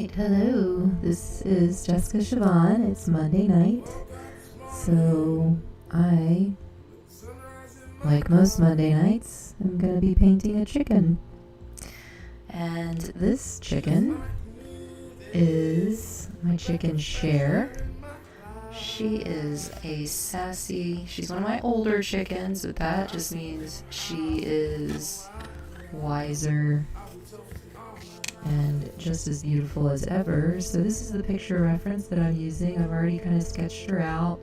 Alright, hello. This is Jessica Siobhan. It's Monday night. So I, like most Monday nights, I'm going to be painting a chicken. And this chicken is my chicken Cher. She is she's one of my older chickens, but that just means she is wiser and just as beautiful as ever. So this is the picture reference that I'm using. I've already kind of sketched her out.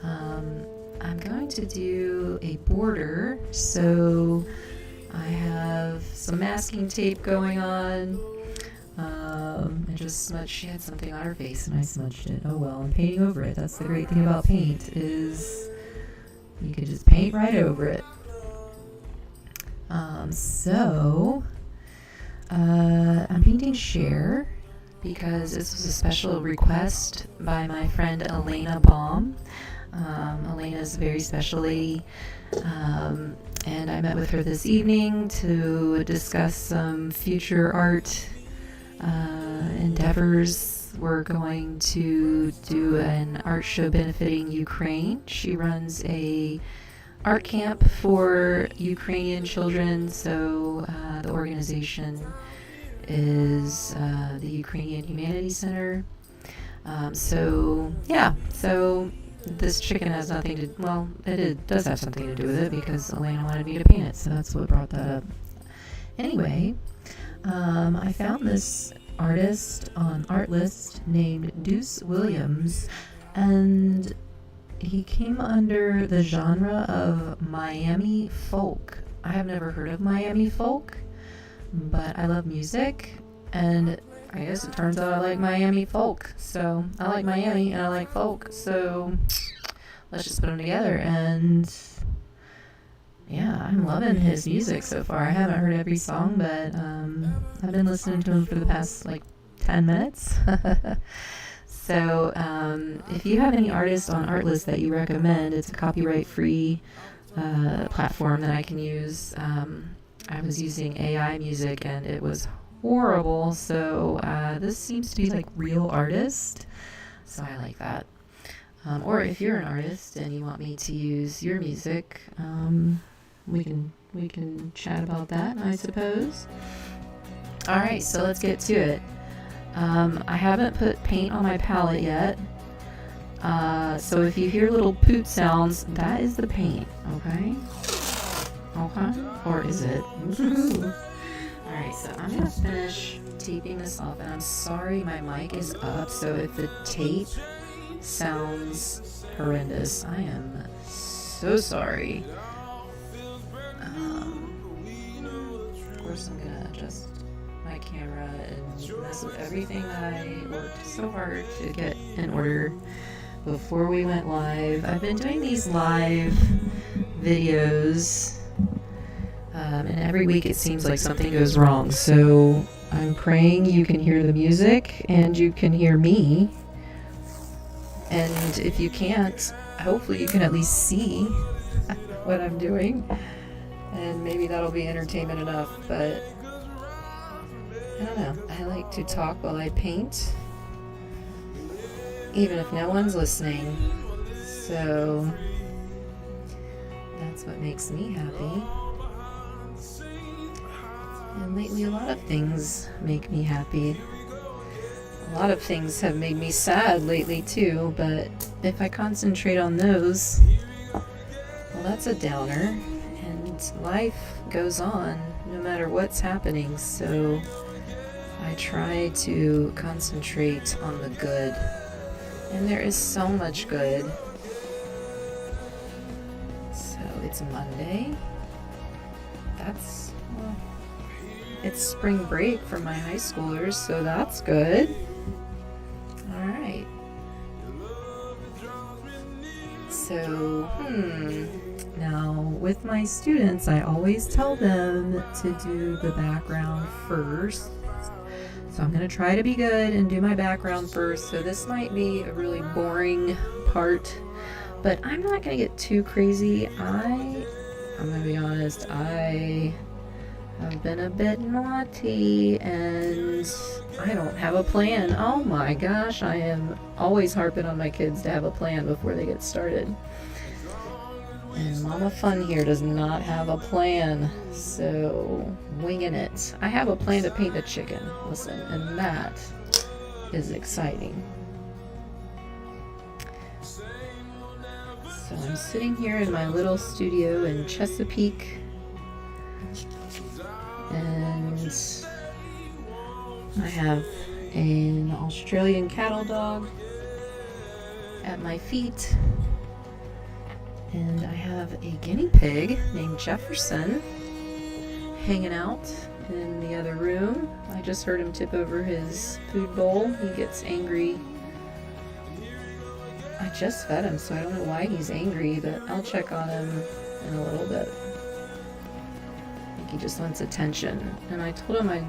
I'm going to do a border, so I have some masking tape going on. I just smudged, she had something on her face and I smudged it. Oh well, I'm painting over it. That's the great thing about paint, is you can just paint right over it. I'm painting Cher because this was a special request by my friend Elena Baum. Elena is a very special lady, and I met with her this evening to discuss some future art endeavors. We're going to do an art show benefiting Ukraine. She runs a art camp for Ukrainian children, so the organization is the Ukrainian Humanities Center. So this chicken has nothing to, well, it does have something to do with it because Elena wanted me to paint it, so that's what brought that up. Anyway, I found this artist on Artlist named Duce Williams, and he came under the genre of Miami folk. I have never heard of Miami folk, but I love music, and I guess it turns out I like Miami folk. So I like Miami and I like folk, so let's just put them together. And yeah, I'm loving his music so far. I haven't heard every song, but I've been listening to him for the past 10 minutes. So if you have any artists on Artlist that you recommend, it's a copyright-free platform that I can use. I was using AI music and it was horrible, so this seems to be like real artist, so I like that. Or if you're an artist and you want me to use your music, we can chat about that, I suppose. Alright, so let's get to it. I haven't put paint on my palette yet, so if you hear little poot sounds, that is the paint, okay? Okay? Or is it? Alright, so I'm going to finish taping this off, and I'm sorry my mic is up, so if the tape sounds horrendous, I am so sorry. Of course I'm going to adjust my camera and mess with everything that I worked so hard to get in order before we went live. I've been doing these live videos, and every week it seems like something goes wrong, so I'm praying you can hear the music and you can hear me, and if you can't, hopefully you can at least see what I'm doing, and maybe that'll be entertainment enough. But I don't know, I like to talk while I paint, even if no one's listening, so that's what makes me happy. And lately a lot of things make me happy. A lot of things have made me sad lately too, but if I concentrate on those, well, that's a downer, and life goes on no matter what's happening, so I try to concentrate on the good, and there is so much good. So it's Monday. It's spring break for my high schoolers, so that's good. Alright. So, now with my students, I always tell them to do the background first. So I'm going to try to be good and do my background first. So this might be a really boring part, but I'm not going to get too crazy. I'm going to be honest, I I've been a bit naughty and I don't have a plan. Oh my gosh, I am always harping on my kids to have a plan before they get started. And Mama Fun here does not have a plan, so winging it. I have a plan to paint the chicken, listen, and that is exciting. So I'm sitting here in my little studio in Chesapeake, and I have an Australian cattle dog at my feet. And I have a guinea pig named Jefferson hanging out in the other room. I just heard him tip over his food bowl. He gets angry. I just fed him, so I don't know why he's angry, but I'll check on him in a little bit. I think he just wants attention. And I told him I'd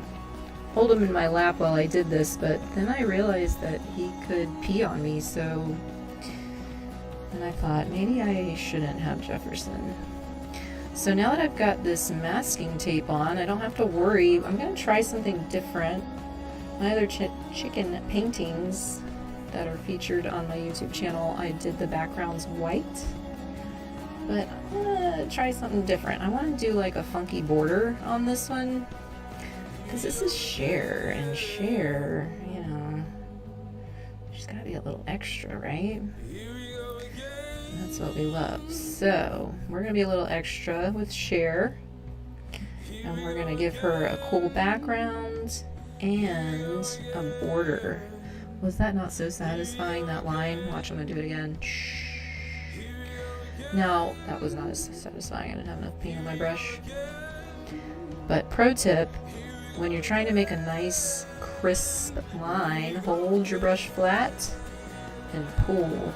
hold him in my lap while I did this, but then I realized that he could pee on me, so... And I thought, maybe I shouldn't have Jefferson. So now that I've got this masking tape on, I don't have to worry. I'm going to try something different. My other chicken paintings that are featured on my YouTube channel, I did the backgrounds white. But I'm going to try something different. I want to do like a funky border on this one. Because this is Cher, and Cher, you know, she's got to be a little extra, right? That's what we love. So we're going to be a little extra with Cher, and we're going to give her a cool background and a border. Was that not so satisfying, that line? Watch, I'm going to do it again. No, that was not as satisfying. I didn't have enough paint on my brush. But pro tip, when you're trying to make a nice crisp line, hold your brush flat and pull.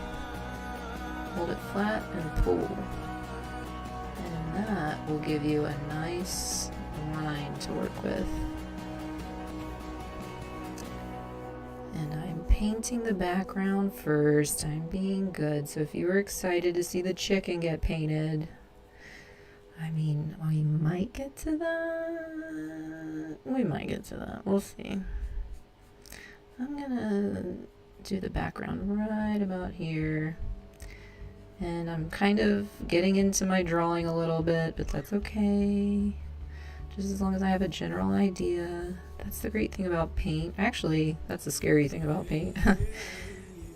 Hold it flat and pull. And that will give you a nice line to work with. And I'm painting the background first. I'm being good. So if you were excited to see the chicken get painted, I mean, we might get to that. We might get to that. We'll see. I'm gonna do the background right about here. And I'm kind of getting into my drawing a little bit, but that's okay. Just as long as I have a general idea. That's the great thing about paint. Actually, that's the scary thing about paint.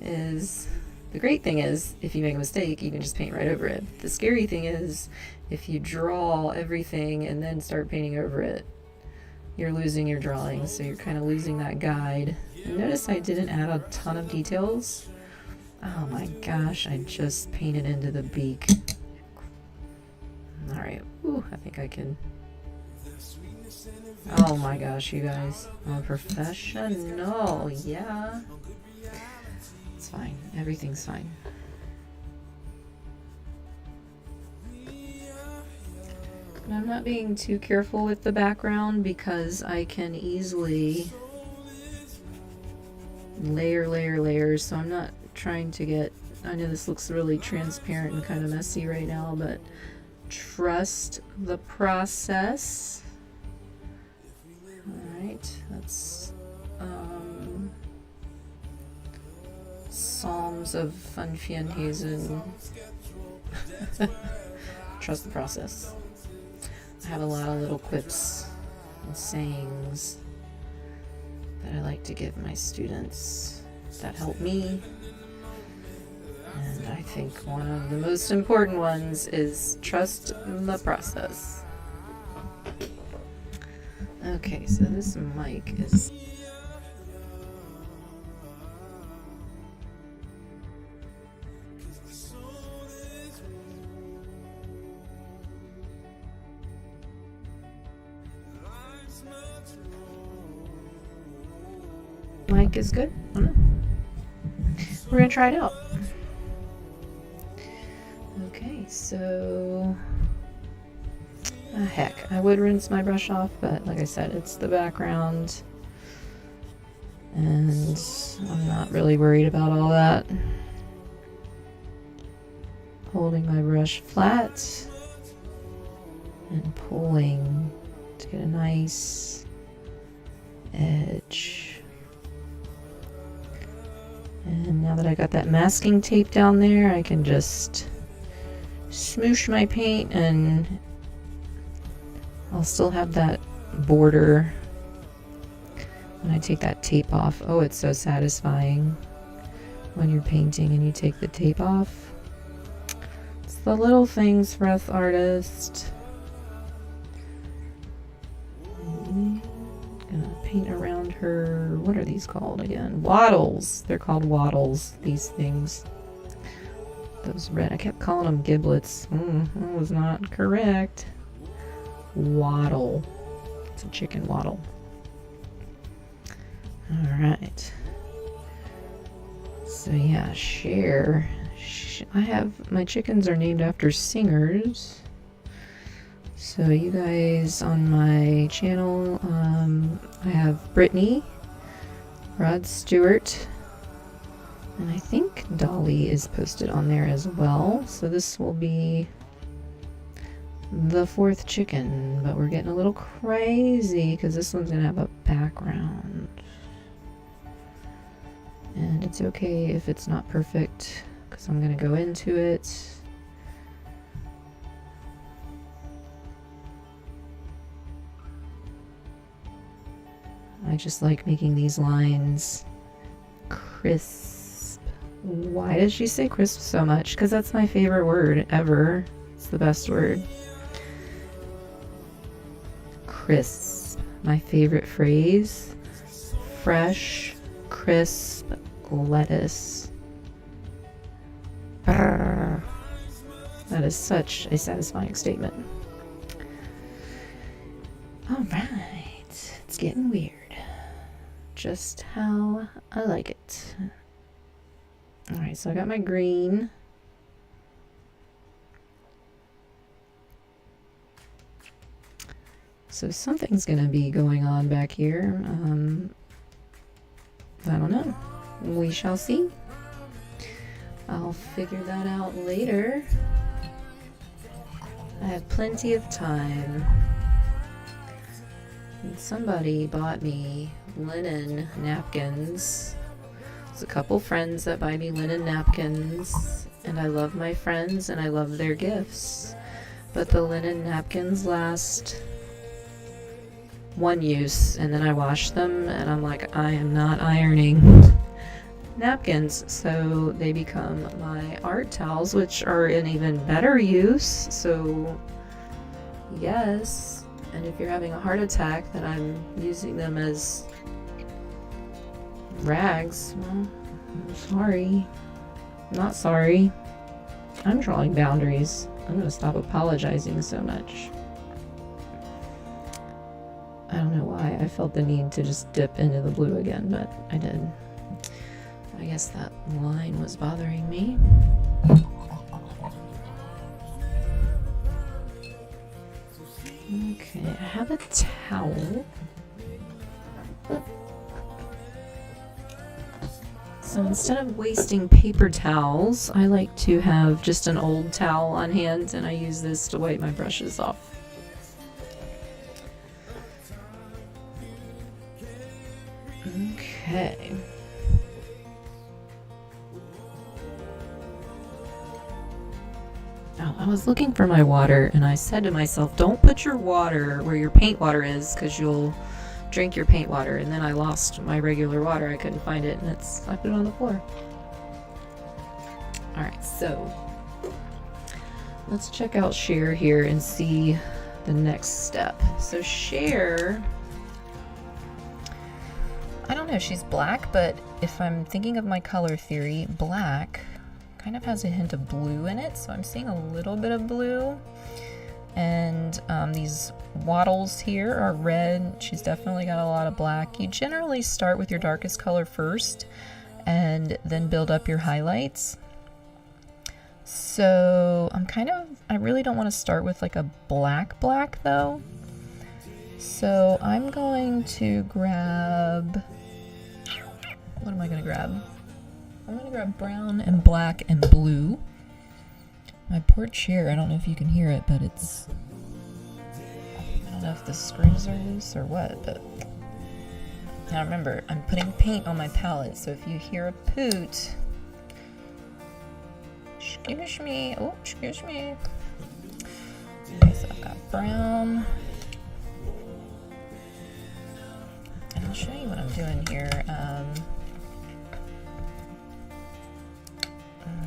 The great thing is, if you make a mistake, you can just paint right over it. The scary thing is, if you draw everything and then start painting over it, you're losing your drawing, so you're kind of losing that guide. And notice I didn't add a ton of details. Oh my gosh, I just painted into the beak. Alright, I think I can. Oh my gosh, you guys. I'm a professional, yeah. It's fine, everything's fine. And I'm not being too careful with the background because I can easily layer, so I'm not trying to get, I know this looks really transparent and kind of messy right now, but trust the process. Alright, that's Psalms of Funfienhazen. Trust the process. I have a lot of little quips and sayings that I like to give my students that help me. And I think one of the most important ones is trust the process. Okay, so this mic is... Mic is good. I don't know. We're gonna try it out. Okay, so heck, I would rinse my brush off, but like I said, it's the background, and I'm not really worried about all that. Holding my brush flat and pulling to get a nice edge. And now that I got that masking tape down there, I can just smoosh my paint and I'll still have that border when I take that tape off. Oh, it's so satisfying when you're painting and you take the tape off. It's the little things for us artists. Gonna paint around her, what are these called again? Wattles. They're called wattles, these things. Those red, I kept calling them giblets. That was not correct. Wattle. It's a chicken wattle. Alright. So yeah, Cher. I have, my chickens are named after singers. So you guys on my channel, I have Brittany, Rod Stewart, and I think Dolly is posted on there as well. So this will be the 4th chicken, but we're getting a little crazy because this one's gonna have a background. And it's okay if it's not perfect because I'm gonna go into it. I just like making these lines crisp. Why does she say crisp so much? Because that's my favorite word ever. It's the best word. Crisp. My favorite phrase. Fresh, crisp lettuce. Brr. That is such a satisfying statement. Alright, it's getting weird. Just how I like it. Alright, so I got my green. So something's gonna be going on back here. I don't know. We shall see. I'll figure that out later. I have plenty of time. And somebody bought me linen napkins. There's a couple friends that buy me linen napkins, and I love my friends and I love their gifts. But the linen napkins last one use, and then I wash them and I'm like, I am not ironing napkins, so they become my art towels, which are in even better use. So yes, and if you're having a heart attack that I'm using them as rags, well, I'm sorry. Not sorry. I'm drawing boundaries. I'm gonna stop apologizing so much. I don't know why I felt the need to just dip into the blue again, but I did. I guess that line was bothering me. Okay, I have a towel. So instead of wasting paper towels, I like to have just an old towel on hand, and I use this to wipe my brushes off. Okay. Oh, I was looking for my water, and I said to myself, don't put your water where your paint water is, because you'll drink your paint water. And then I lost my regular water. I couldn't find it, and I put it on the floor. Alright, so let's check out Cher here and see the next step. So Cher, I don't know, she's black, but if I'm thinking of my color theory, black kind of has a hint of blue in it, so I'm seeing a little bit of blue. And these wattles here are red. She's definitely got a lot of black. You generally start with your darkest color first and then build up your highlights. So I really don't want to start with like a black though. So I'm going to grab, what am I going to grab? I'm going to grab brown and black and blue. My poor chair, I don't know if you can hear it, but it's, I don't know if the screws are loose or what, but now remember, I'm putting paint on my palette, so if you hear a poot, excuse me. Oh, excuse me. Okay, so I've got brown. And I'll show you what I'm doing here.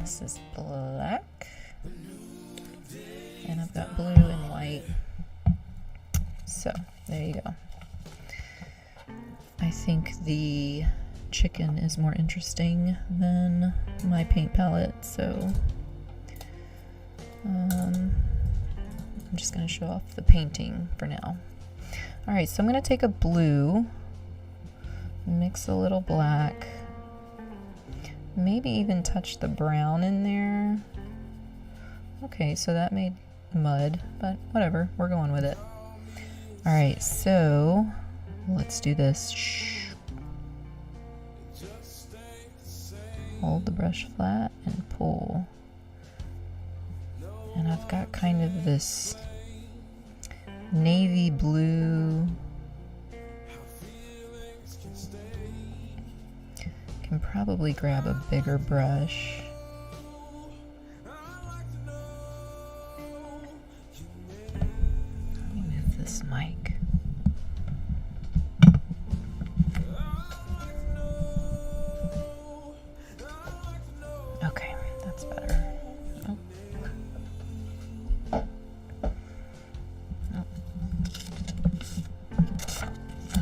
This is black. And I've got blue and white. So, there you go. I think the chicken is more interesting than my paint palette, so I'm just going to show off the painting for now. Alright, so I'm going to take a blue, mix a little black, maybe even touch the brown in there. Okay, so that made mud, but whatever, we're going with it. Alright, so let's do this. Shh. Hold the brush flat and pull. And I've got kind of this navy blue. Can probably grab a bigger brush. Let me move this mic. Okay, that's better. Oh. Oh.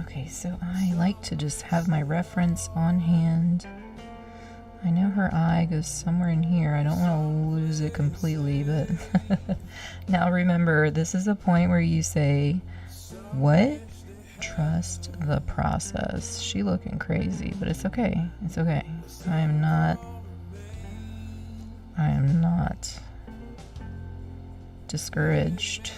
Okay, so I like to just have my reference on hand. I know her eye goes somewhere in here. I don't want to lose it completely, but now remember, this is a point where you say, what? Trust the process. She looking crazy, but it's okay. It's okay. I am not discouraged.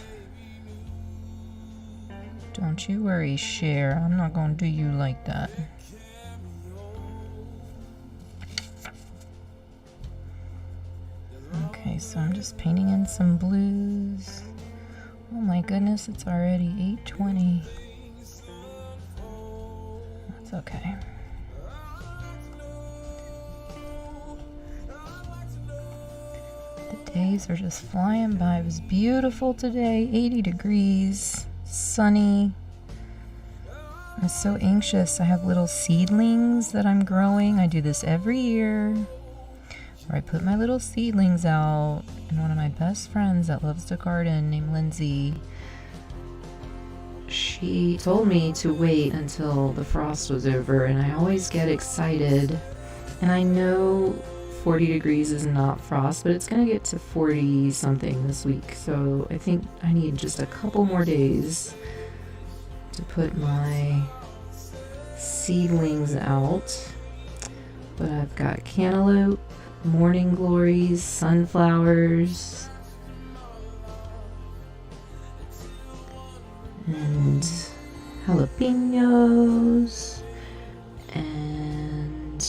Don't you worry, Cher. I'm not going to do you like that. Okay, so I'm just painting in some blues. Oh my goodness, it's already 8:20. That's okay. The days are just flying by. It was beautiful today, 80 degrees, sunny. I'm so anxious. I have little seedlings that I'm growing. I do this every year, where I put my little seedlings out, and one of my best friends that loves to garden, named Lindsay, she told me to wait until the frost was over, and I always get excited. And I know 40 degrees is not frost, but it's going to get to 40 something this week, so I think I need just a couple more days to put my seedlings out. But I've got cantaloupe, morning glories, sunflowers, and jalapenos, and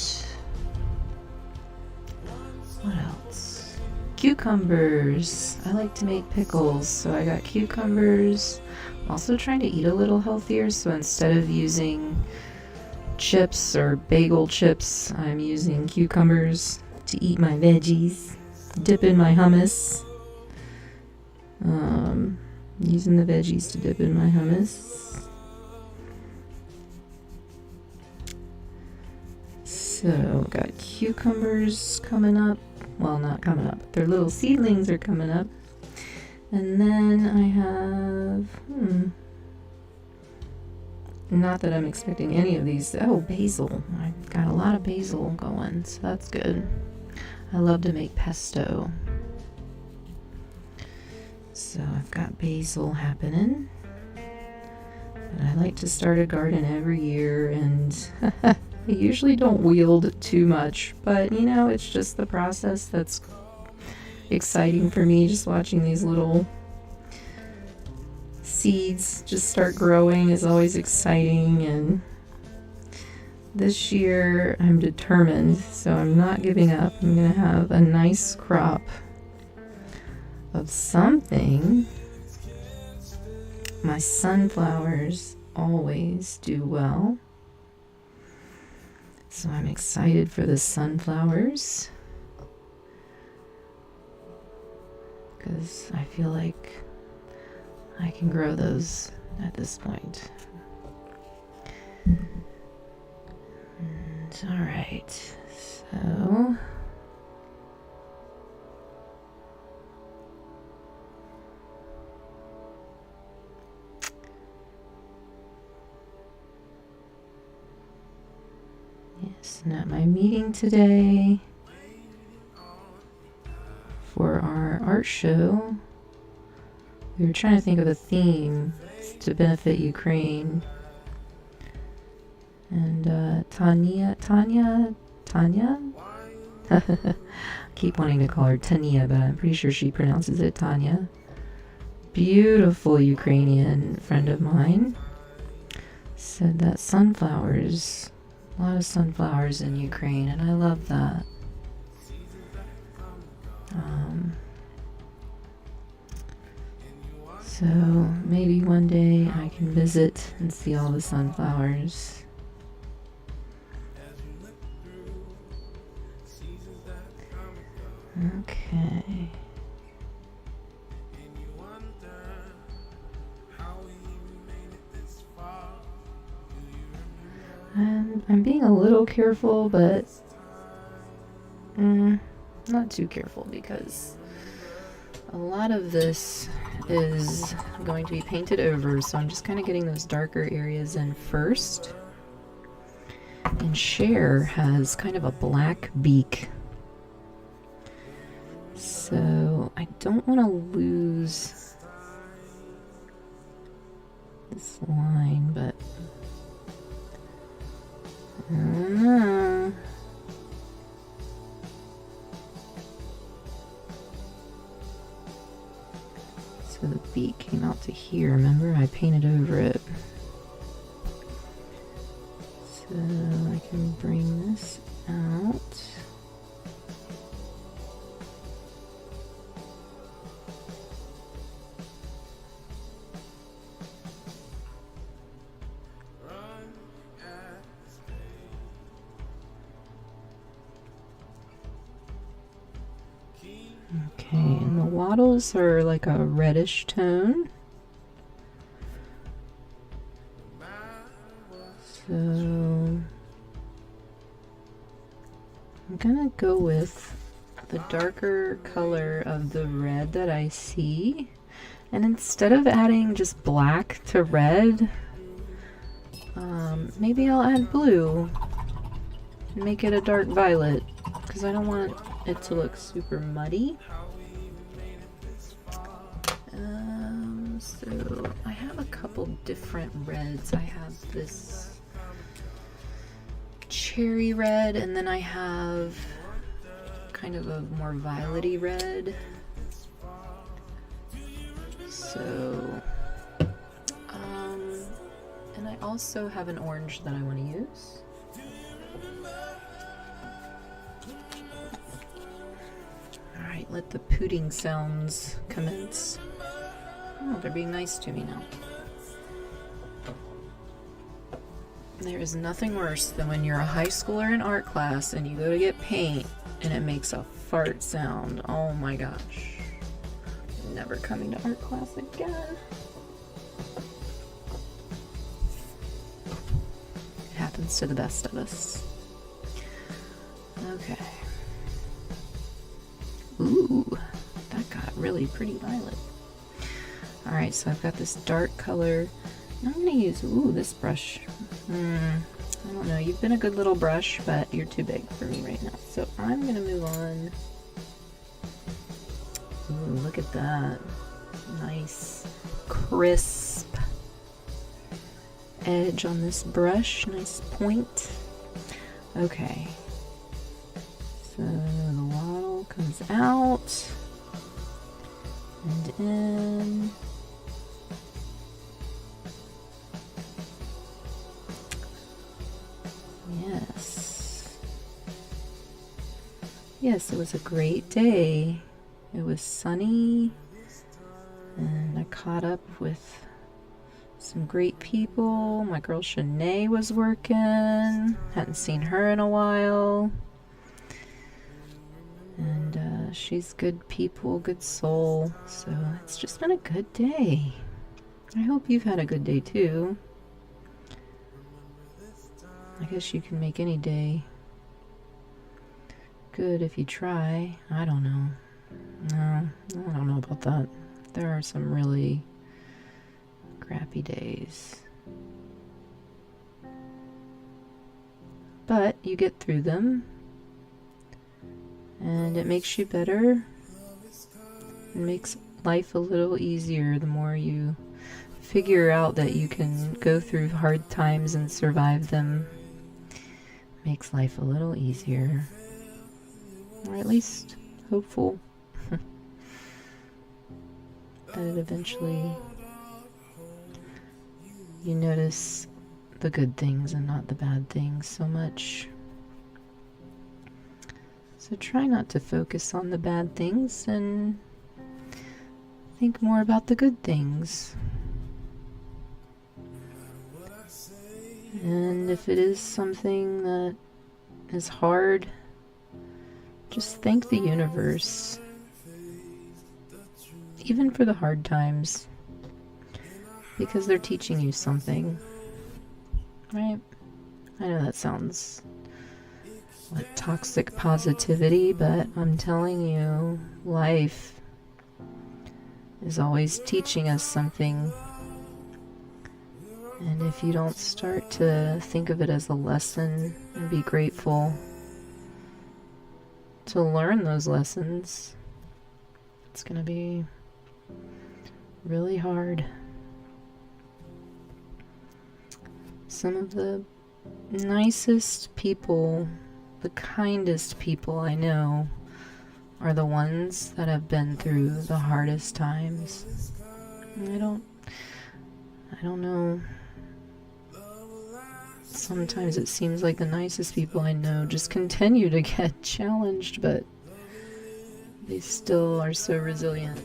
what else? Cucumbers. I like to make pickles, so I got cucumbers. I'm also trying to eat a little healthier, so instead of using chips or bagel chips, I'm using cucumbers to eat my veggies, dip in my hummus. Using the veggies to dip in my hummus. So, got cucumbers coming up. Well, not coming up. Their little seedlings are coming up. And then I have, not that I'm expecting any of these. Oh, basil. I've got a lot of basil going, so that's good. I love to make pesto. So I've got basil happening. But I like to start a garden every year, and I usually don't wield too much, but you know, it's just the process that's exciting for me. Just watching these little seeds just start growing is always exciting, and this year I'm determined, so I'm not giving up. I'm gonna have a nice crop of something. my sunflowers always do well. So I'm excited for the sunflowers because I feel like I can grow those at this point. And, all right, so yes, and at my meeting today for our art show, we were trying to think of a theme to benefit Ukraine. And Tanya? I keep wanting to call her Tanya, but I'm pretty sure she pronounces it Tanya. Beautiful Ukrainian friend of mine said that sunflowers, a lot of sunflowers in Ukraine, and I love that. So maybe one day I can visit and see all the sunflowers. Okay. I'm being a little careful, but not too careful, because a lot of this is going to be painted over, so I'm just kind of getting those darker areas in first. And Cher has kind of a black beak, so I don't want to lose this line, but I don't know. So the beak came out to here, remember? I painted over it. So I can bring this out. Okay, and the wattles are like a reddish tone. So I'm gonna go with the darker color of the red that I see, and instead of adding just black to red, maybe I'll add blue and make it a dark violet, because I don't want it to look super muddy. So I have a couple different reds. I have this cherry red, and then I have kind of a more violet-y red. So, and I also have an orange that I want to use. Alright, let the pooting sounds commence. Oh, they're being nice to me now. There is nothing worse than when you're a high schooler in art class and you go to get paint and it makes a fart sound. Oh my gosh. Never coming to art class again. It happens to the best of us. Okay. Ooh, that got really pretty violet. Alright, so I've got this dark color. I'm going to use, this brush. I don't know, you've been a good little brush, but you're too big for me right now. So I'm going to move on. Ooh, look at that. Nice, crisp edge on this brush. Nice point. Okay. So the wattle comes out and in. Yes. Yes, it was a great day. It was sunny, and I caught up with Some great people. My girl Shanae was working. Hadn't seen her in a while. And she's good people, good soul. So it's just been a good day. I hope you've had a good day too. I guess you can make any day good if you try. I don't know. No, I don't know about that. There are some really crappy days. But you get through them. And it makes you better. It makes life a little easier the more you figure out that you can go through hard times and survive them. Makes life a little easier. Or at least hopeful. That eventually you notice the good things and not the bad things so much. So try not to focus on the bad things and think more about the good things. And if it is something that is hard, just thank the universe. Even for the hard times. Because they're teaching you something. Right? I know that sounds like toxic positivity, but I'm telling you, life is always teaching us something. And if you don't start to think of it as a lesson and be grateful to learn those lessons, it's going to be really hard. Some of the nicest people, the kindest people I know are the ones that have been through the hardest times. I don't know. Sometimes it seems like the nicest people I know just continue to get challenged, but they still are so resilient.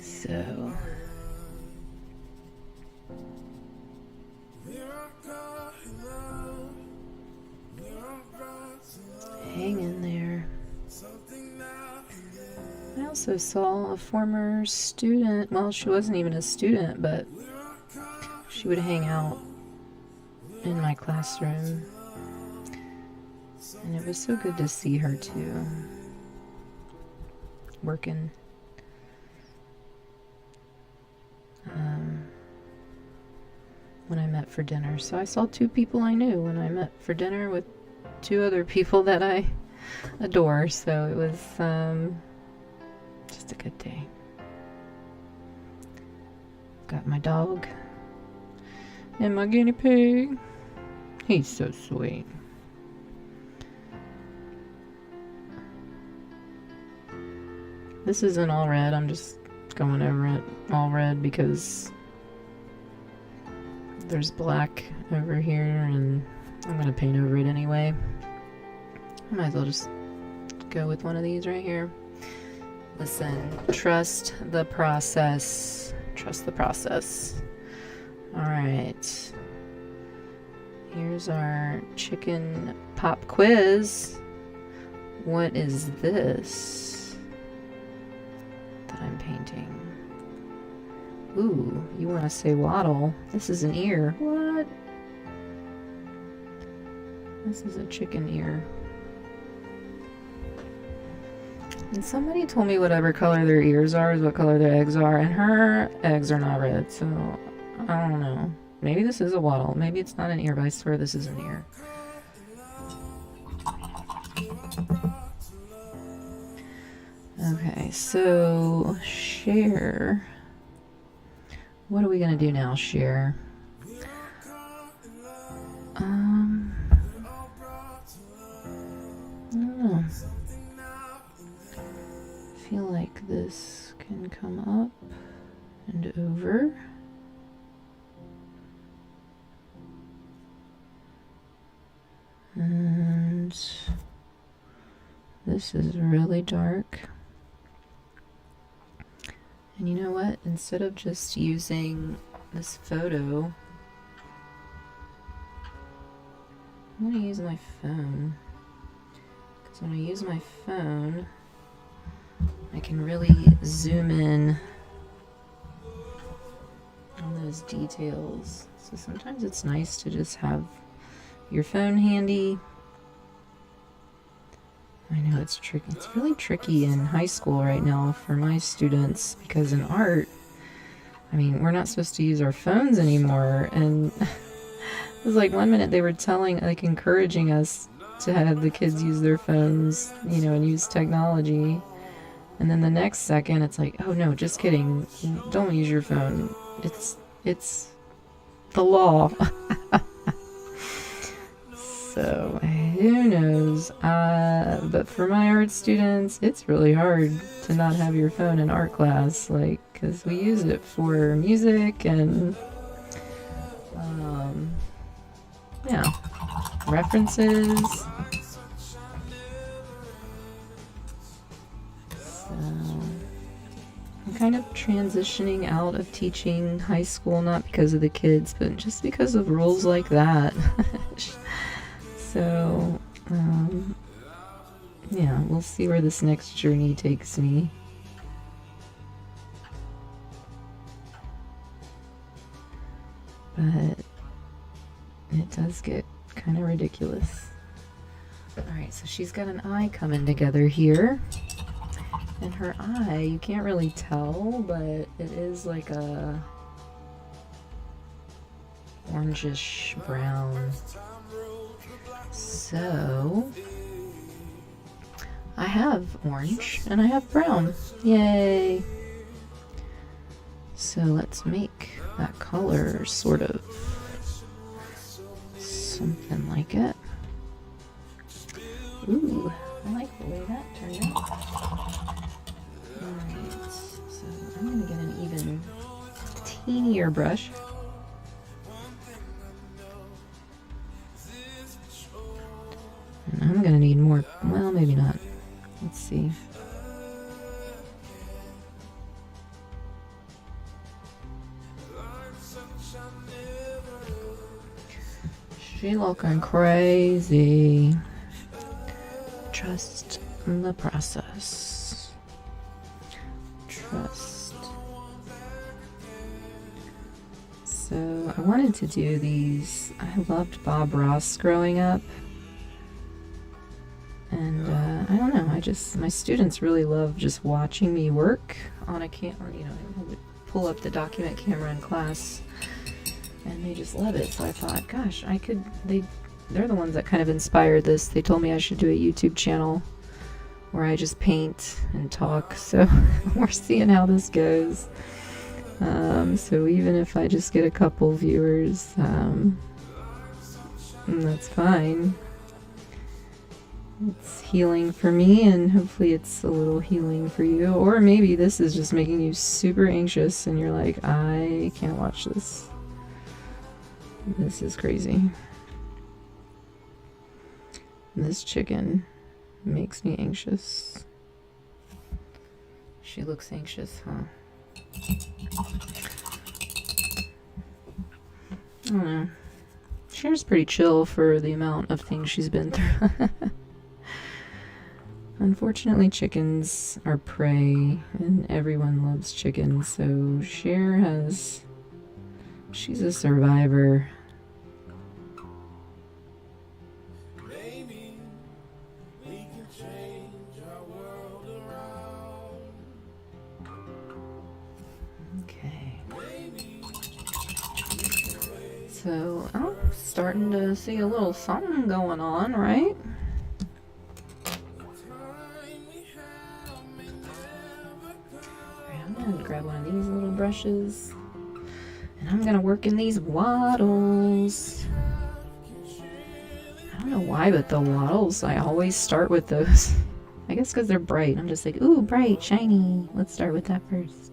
So hang in there. I also saw a former student, well, she wasn't even a student, but she would hang out in my classroom. And it was so good to see her too, working. When I met for dinner. So I saw two people I knew when I met for dinner with two other people that I adore. So it was just a good day. Got my dog and my guinea pig. He's so sweet. This isn't all red. I'm just going over it all red because there's black over here and I'm going to paint over it anyway. I might as well just go with one of these right here. Listen, trust the process. Trust the process. Alright. Here's our chicken pop quiz. What is this that I'm painting? Ooh, you want to say waddle. This is an ear. What? This is a chicken ear. And somebody told me whatever color their ears are is what color their eggs are, and her eggs are not red, so I don't know. Maybe this is a waddle. Maybe it's not an ear, but I swear this is an ear. Okay, so Cher. What are we gonna do now, Cher? I don't know. I feel like this can come up and over. And this is really dark. And you know what? Instead of just using this photo, I'm going to use my phone. Because when I use my phone, I can really zoom in on those details. So sometimes it's nice to just have your phone handy. I know it's tricky. It's really tricky in high school right now for my students because in art, I mean, we're not supposed to use our phones anymore. And it was like 1 minute they were encouraging us to have the kids use their phones, and use technology. And then the next second it's like, oh no, just kidding. Don't use your phone. It's the law. So, who knows? But for my art students, it's really hard to not have your phone in art class, because we use it for music and, references. So, I'm kind of transitioning out of teaching high school, not because of the kids, but just because of rules like that. So, we'll see where this next journey takes me. But it does get kind of ridiculous. Alright, so she's got an eye coming together here. And her eye, you can't really tell, but it is like a orangish brown. So, I have orange and I have brown. Yay! So let's make that color sort of something like it. Ooh, I like the way that turned out. Alright, so I'm going to get an even teenier brush. And I'm gonna need more, well, maybe not. Let's see. She looking crazy. Trust the process. Trust. So I wanted to do these. I loved Bob Ross growing up. And I don't know, my students really love just watching me work on a camera. I would pull up the document camera in class and they just love it. So I thought, gosh, they're the ones that kind of inspired this. They told me I should do a YouTube channel where I just paint and talk. So we're seeing how this goes. So even if I just get a couple viewers, that's fine. It's healing for me, and hopefully it's a little healing for you. Or maybe this is just making you super anxious and you're like, I can't watch this. This is crazy. This chicken makes me anxious. She looks anxious, huh? I don't know. Cher's pretty chill for the amount of things she's been through. Unfortunately, chickens are prey, and everyone loves chickens, so Cher she's a survivor. Maybe we can change our world around. Okay. So, I'm starting to see a little something going on, right? I'm going to grab one of these little brushes and I'm going to work in these wattles. I don't know why, but the wattles, I always start with those. I guess because they're bright. I'm just like, ooh, bright, shiny. Let's start with that first.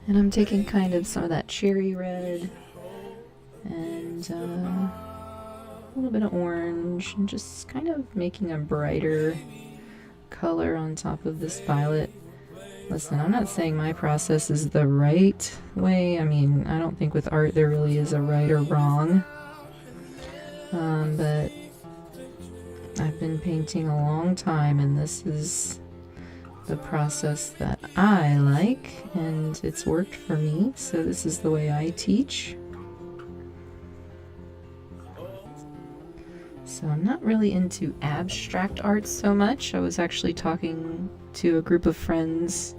And I'm taking kind of some of that cherry red and a little bit of orange and just kind of making a brighter color on top of this violet. Listen, I'm not saying my process is the right way. I mean, I don't think with art there really is a right or wrong. But I've been painting a long time, and this is the process that I like, and it's worked for me, so this is the way I teach. So I'm not really into abstract art so much. I was actually talking to a group of friends.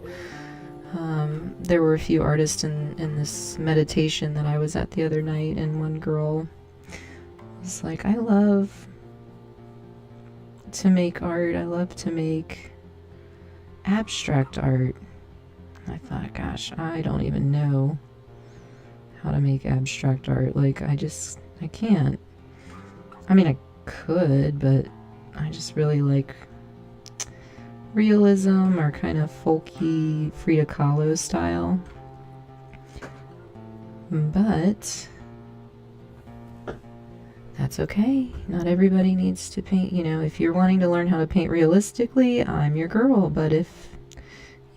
There were a few artists in this meditation that I was at the other night, and one girl was like, I love to make art. I love to make abstract art. I thought, gosh, I don't even know how to make abstract art. Like, I can't. I mean, I could, but I just really like realism or kind of folky Frida Kahlo style. But that's okay. Not everybody needs to paint. You know, if you're wanting to learn how to paint realistically, I'm your girl. But if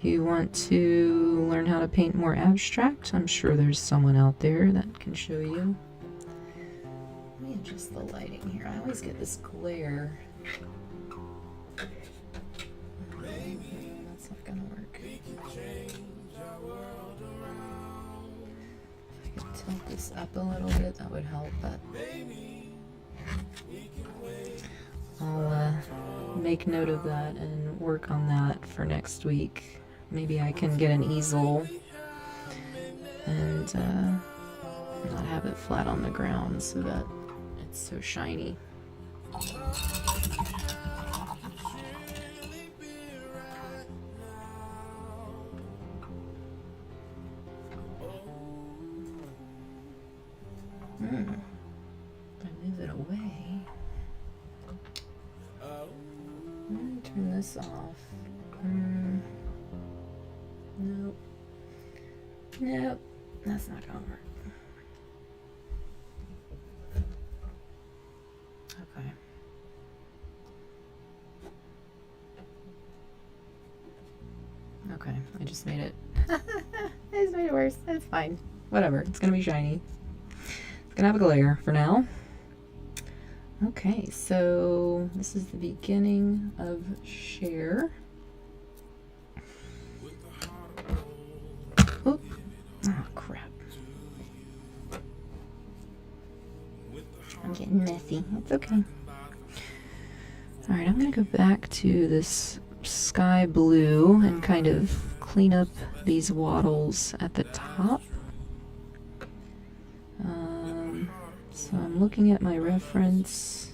you want to learn how to paint more abstract, I'm sure there's someone out there that can show you. Let me adjust the lighting here. I always get this glare. That's not gonna work. If I could tilt this up a little bit, that would help, but I'll make note of that and work on that for next week. Maybe I can get an easel and not have it flat on the ground so that it's so shiny. If I move it away, let me turn this off. Nope. Nope. That's not gonna work. Okay. Okay, I just made it. I just made it worse. That's fine. Whatever. It's gonna be shiny. It's gonna have a glare for now. Okay, so this is the beginning of Cher. Oop. Oh, crap. I'm getting messy. It's okay. Alright, I'm going to go back to this sky blue and kind of clean up these wattles at the top. So I'm looking at my reference.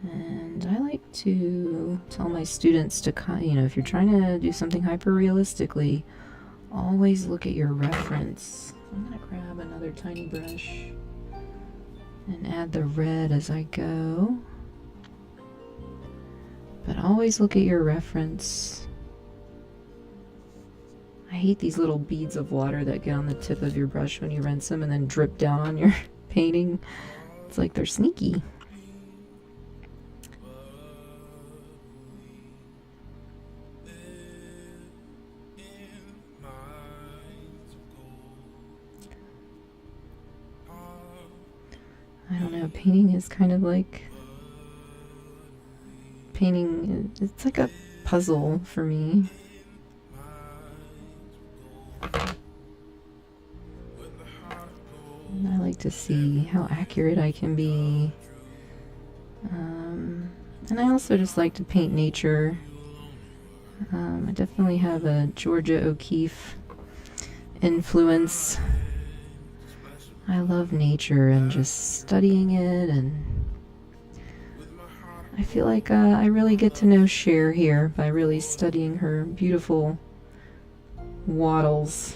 And I like to tell my students to, if you're trying to do something hyper realistically, always look at your reference. I'm going to grab another tiny brush and add the red as I go. But always look at your reference. I hate these little beads of water that get on the tip of your brush when you rinse them and then drip down on your painting. It's like they're sneaky. I don't know, painting is kind of like it's like a puzzle for me. And I like to see how accurate I can be. And I also just like to paint nature. I definitely have a Georgia O'Keeffe influence. I love nature and just studying it, and I feel like I really get to know Cher here by really studying her beautiful wattles.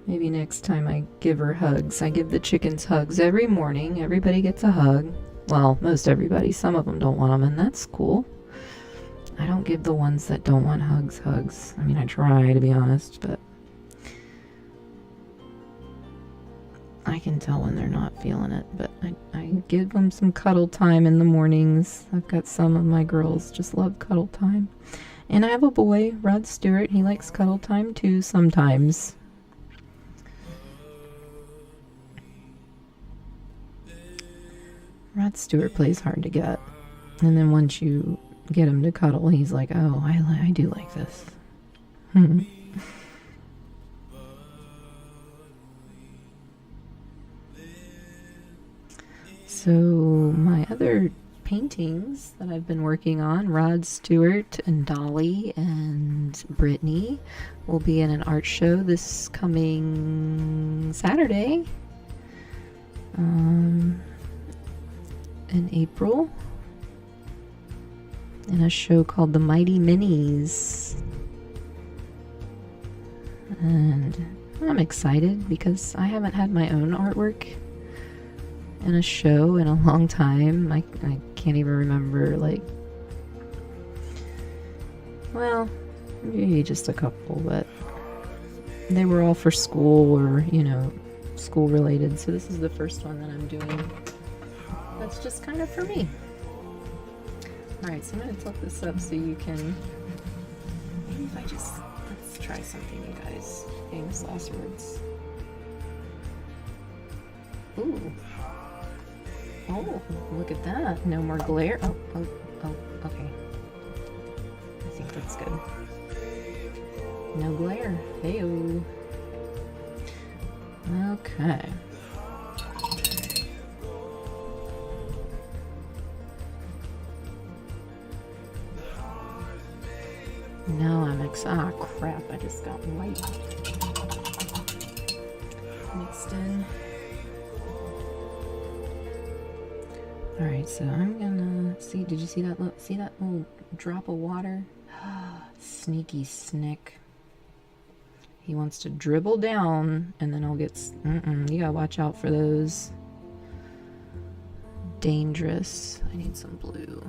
Maybe next time I give her hugs. I give the chickens hugs every morning. Everybody gets a hug. Well, most everybody. Some of them don't want them, and that's cool. I don't give the ones that don't want hugs hugs. I mean, I try to be honest, but I can tell when they're not feeling it. But I give them some cuddle time in the mornings. I've got some of my girls just love cuddle time. And I have a boy, Rod Stewart. He likes cuddle time too sometimes. Rod Stewart plays hard to get. And then once you get him to cuddle, he's like, oh, I do like this. So my other paintings that I've been working on, Rod Stewart and Dolly and Brittany, will be in an art show this coming Saturday in April, in a show called The Mighty Minis. And I'm excited because I haven't had my own artwork in a show in a long time. I can't even remember, like, well, maybe just a couple, but they were all for school or, you know, school related. So this is the first one that I'm doing. That's just kind of for me. Alright, so I'm going to tilt this up so you can, maybe if I just, let's try something, you guys. Famous last words. Ooh. Oh, look at that. No more glare. Oh, okay. I think that's good. No glare. Hey-o. Okay. Now I'm ah, crap. I just got white mixed in. Alright, so I'm gonna see, did you see that little drop of water? Sneaky snick. He wants to dribble down and then I'll get, you gotta watch out for those. Dangerous. I need some blue.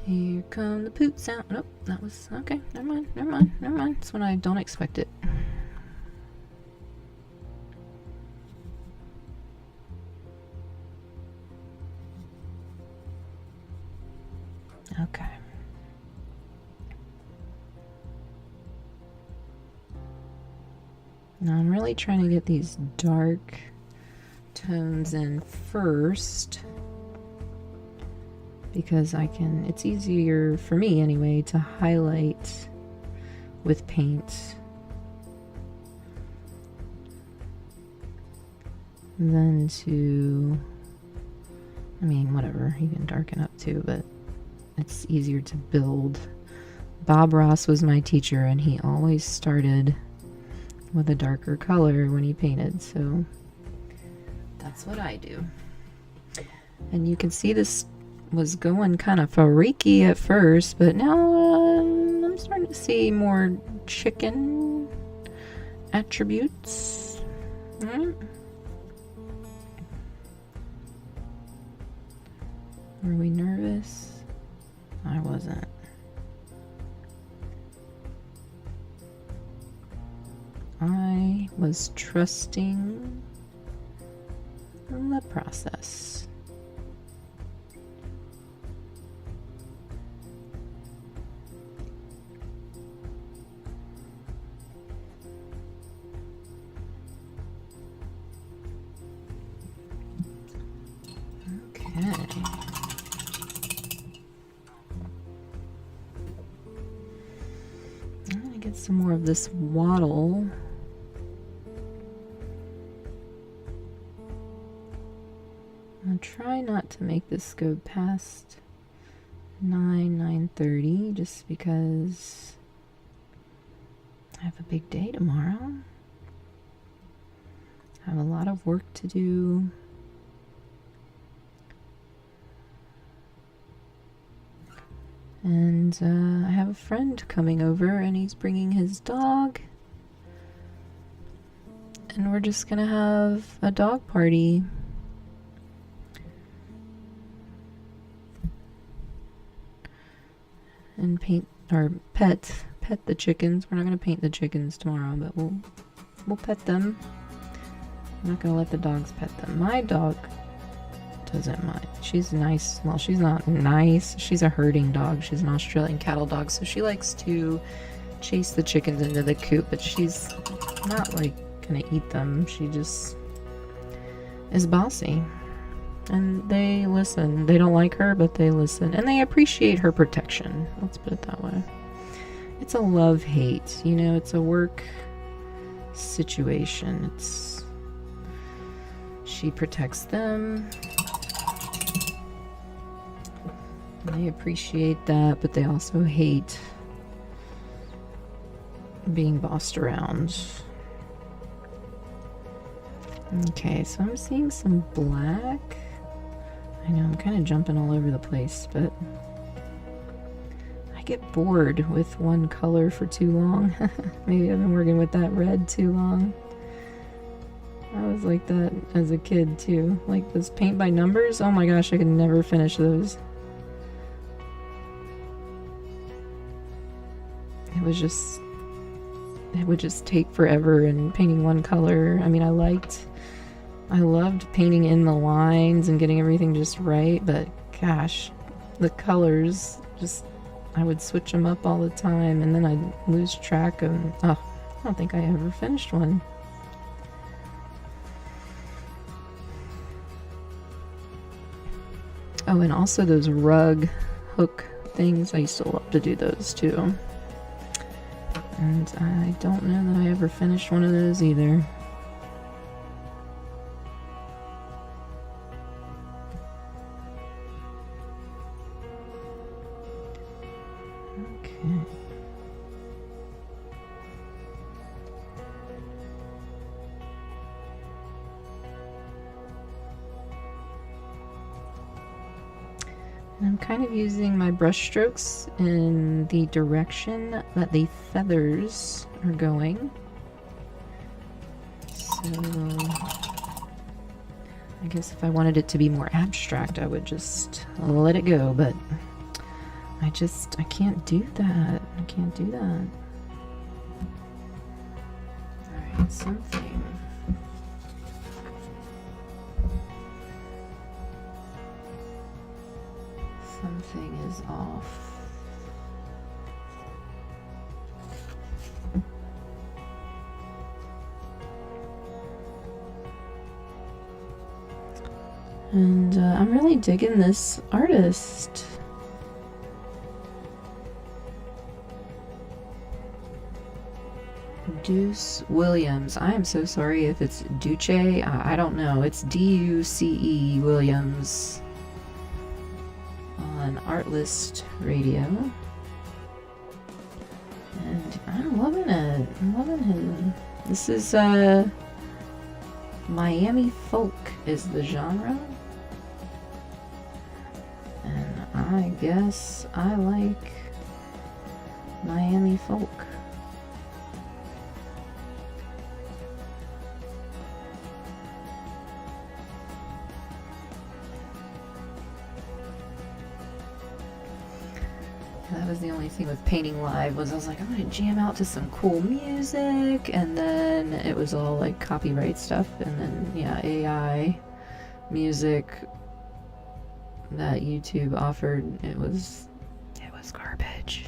Here come the poot sound. Nope, that was, okay, never mind. That's when I don't expect it. Okay. Now I'm really trying to get these dark tones in first because it's easier for me anyway to highlight with paint than to, I mean, whatever, you can darken up too, but it's easier to build. Bob Ross was my teacher and he always started with a darker color when he painted, so that's what I do. And you can see this was going kind of freaky at first, but now I'm starting to see more chicken attributes. Were we nervous? I wasn't. I was trusting the process. Okay. I'm gonna get some more of this wattle. I'll try not to make this go past 9:30 just because I have a big day tomorrow. I have a lot of work to do. And I have a friend coming over and he's bringing his dog. And we're just gonna have a dog party. and paint or pet the chickens. We're not gonna paint the chickens tomorrow, but we'll pet them. I'm not gonna let the dogs pet them. My dog doesn't mind. She's nice. Well, she's not nice. She's a herding dog. She's an Australian cattle dog, so she likes to chase the chickens into the coop, but she's not like gonna eat them. She just is bossy. And they listen. They don't like her, but they listen. And they appreciate her protection. Let's put it that way. It's a love-hate. You know, it's a work situation. She protects them. And they appreciate that, but they also hate being bossed around. Okay, so I'm seeing some black. I know I'm kind of jumping all over the place, but I get bored with one color for too long. Maybe I've been working with that red too long. I was like that as a kid too. Like those paint by numbers. Oh my gosh, I could never finish those. It would just take forever, and painting one color. I mean, I loved painting in the lines and getting everything just right, but gosh, the colors, I would switch them up all the time, and then I'd lose track of, I don't think I ever finished one. Oh, and also those rug hook things, I used to love to do those too. And I don't know that I ever finished one of those either. Okay. And I'm kind of using my brush strokes in the direction that the feathers are going. So I guess if I wanted it to be more abstract, I would just let it go, but I can't do that. I can't do that. Alright, something is off. And I'm really digging this artist. Duce Williams. I am so sorry if it's Duce. I don't know. It's D-U-C-E Williams on Artlist Radio. And I'm loving it. I'm loving him. This is Miami folk is the genre. And I guess I like Miami folk. That was the only thing with painting live, was I was like, I'm gonna jam out to some cool music, and then it was all like copyright stuff, and then yeah, AI music that YouTube offered, it was garbage.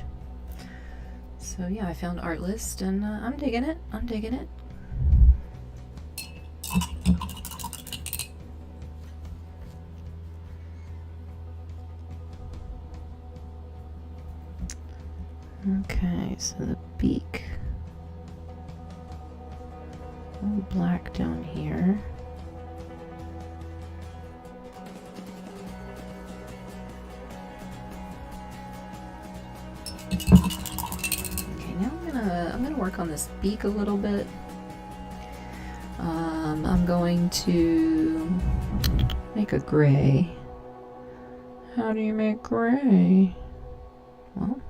So yeah, I found Artlist, and I'm digging it. I'm digging it. Okay, so the beak. A little black down here. Okay, now I'm gonna work on this beak a little bit. I'm going to make a gray. How do you make gray? Well,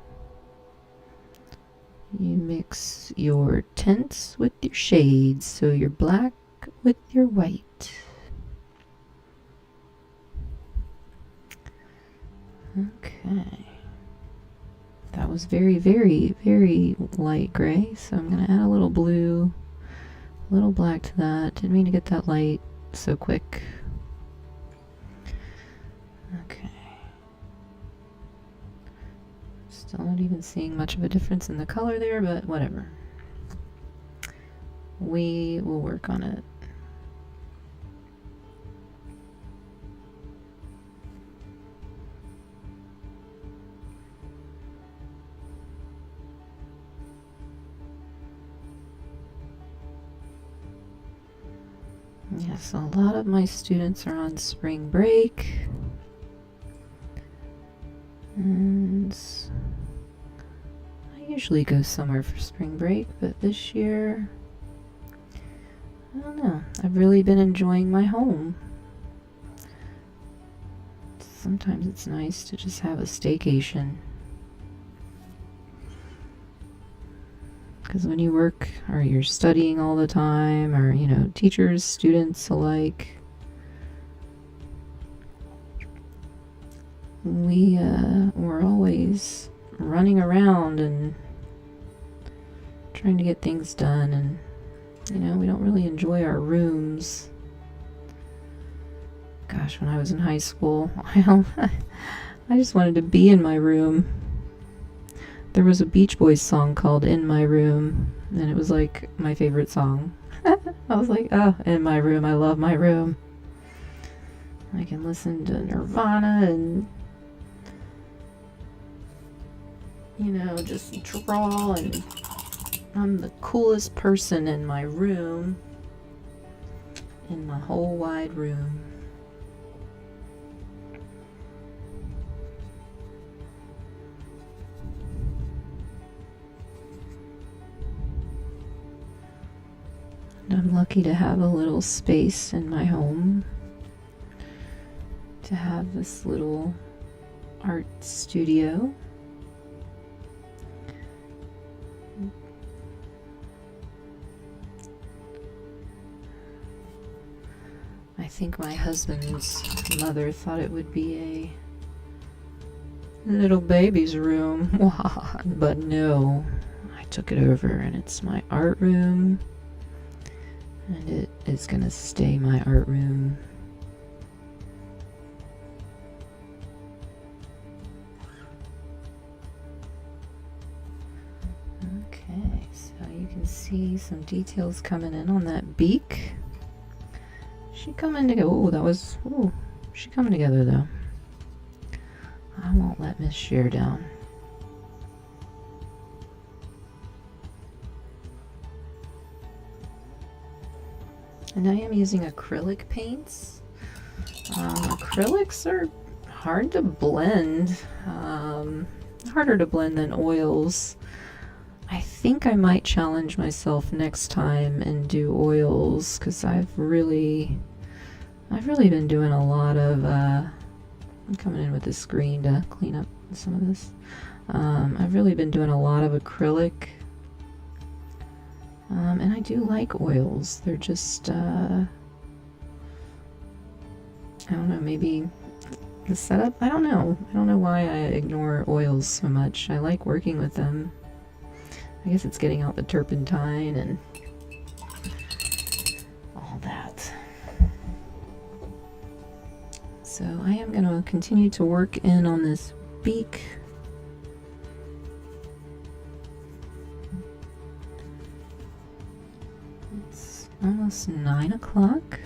you mix your tints with your shades, so your black with your white. Okay. that was very, very, very light gray. So I'm going to add a little blue, a little black to that. Didn't mean to get that light so quick. Okay. Still not even seeing much of a difference in the color there, but whatever. We will work on it. Yes, a lot of my students are on spring break. And I usually go somewhere for spring break, but this year, I don't know. I've really been enjoying my home. Sometimes it's nice to just have a staycation. Because when you work or you're studying all the time, or, you know, teachers, students alike, we're always running around and trying to get things done, and, you know, we don't really enjoy our rooms. Gosh, when I was in high school, I just wanted to be in my room. There was a Beach Boys song called In My Room, and it was like my favorite song. I was like, oh, in my room, I love my room. I can listen to Nirvana and, you know, just draw, and I'm the coolest person in my room, in my whole wide room. I'm lucky to have a little space in my home, to have this little art studio. I think my husband's mother thought it would be a little baby's room, but no, I took it over and it's my art room. And it is going to stay my art room. Okay, so you can see some details coming in on that beak. She coming together. She coming together though. I won't let Miss Cher down. And I am using acrylic paints. Acrylics are hard to blend, harder to blend than oils. I think I might challenge myself next time and do oils, because I've really been doing a lot of, I'm coming in with this screen to clean up some of this. I've really been doing a lot of acrylic. And I do like oils. They're just, I don't know, maybe the setup? I don't know. I don't know why I ignore oils so much. I like working with them. I guess it's getting out the turpentine and all that. So I am going to continue to work in on this beak. Almost 9 o'clock.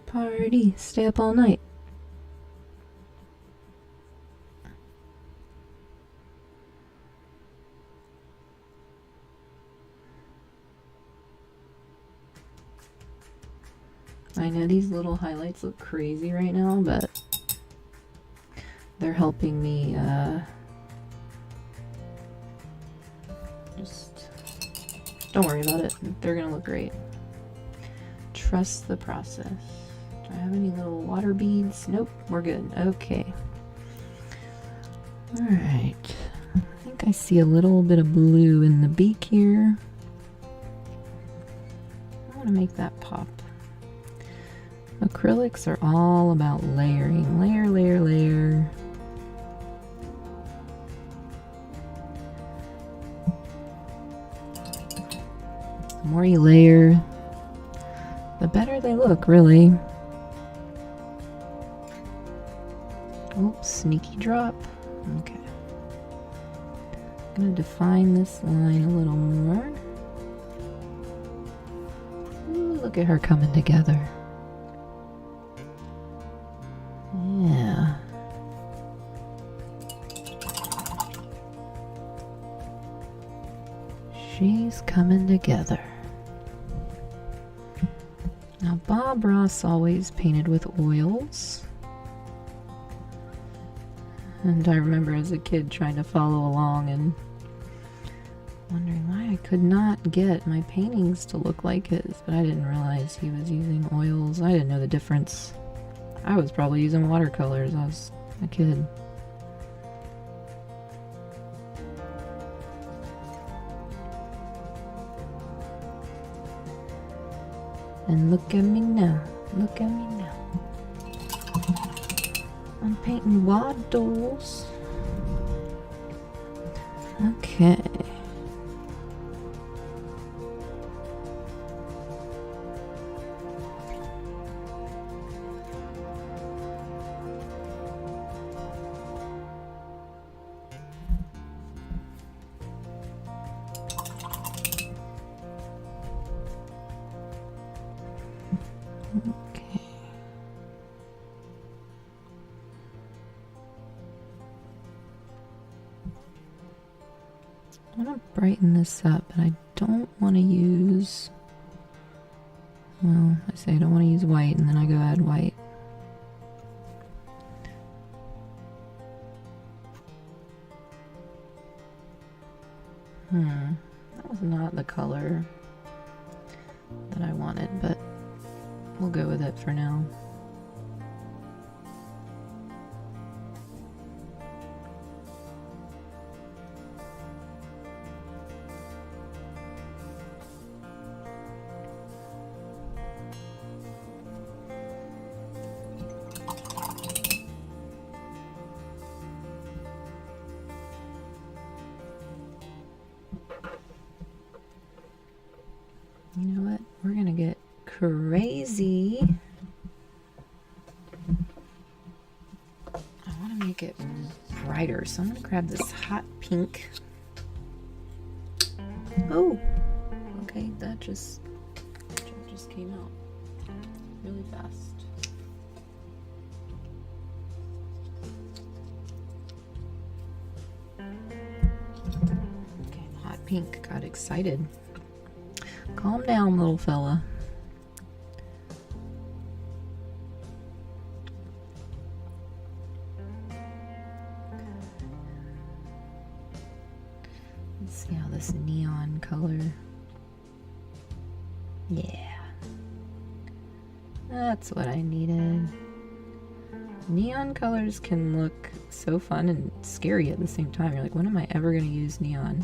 Party, stay up all night. I know these little highlights look crazy right now, but they're helping me just don't worry about it. They're gonna look great. Trust the process. Do I have any little water beads? Nope, we're good. Okay. Alright. I think I see a little bit of blue in the beak here. I want to make that pop. Acrylics are all about layering. Layer, layer, layer. The more you layer, the better they look, really. Oops, sneaky drop. Okay. I'm going to define this line a little more. Ooh, look at her coming together. Yeah. She's coming together. Now, Bob Ross always painted with oils. And I remember as a kid trying to follow along and wondering why I could not get my paintings to look like his, but I didn't realize he was using oils. I didn't know the difference. I was probably using watercolors. I was a kid. And look at me now. Look at me now. I'm painting waddles. Okay. Okay. I want to brighten this up, but I don't want to use, well, I say I don't want to use white, and then I go add white. That was not the color that I wanted, but we'll go with it for now. You know what? We're gonna get crazy. I want to make it brighter, so I'm gonna grab this hot pink. Oh, okay, that just came out really fast. Okay, the hot pink got excited. Calm down, little fella. Let's see how this neon color. Yeah. That's what I needed. Neon colors can look so fun and scary at the same time. You're like, when am I ever going to use neon?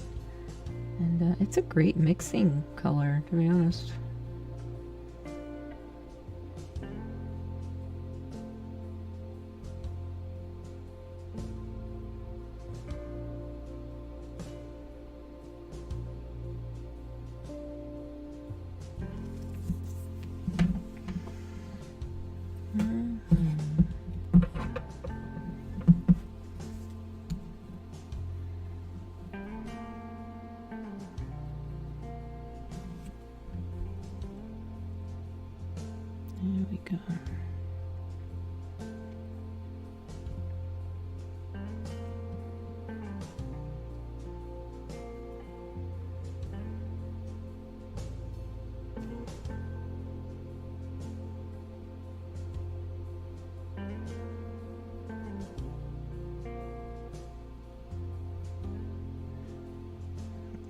And it's a great mixing color, to be honest. There we go.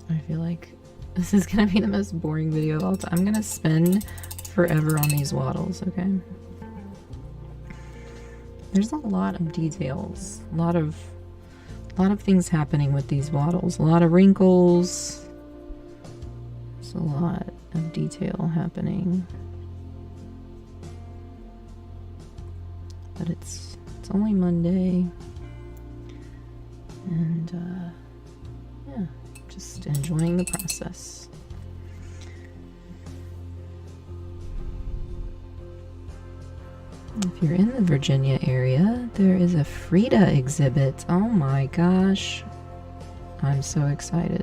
I feel like this is gonna be the most boring video of all time. I'm gonna spend forever on these waddles, okay? There's a lot of details, a lot of A lot of things happening with these bottles. A lot of wrinkles. There's a lot of detail happening. But it's only Monday. And yeah, just enjoying the process. If you're in the Virginia area, there is a Frida exhibit. Oh my gosh. I'm so excited.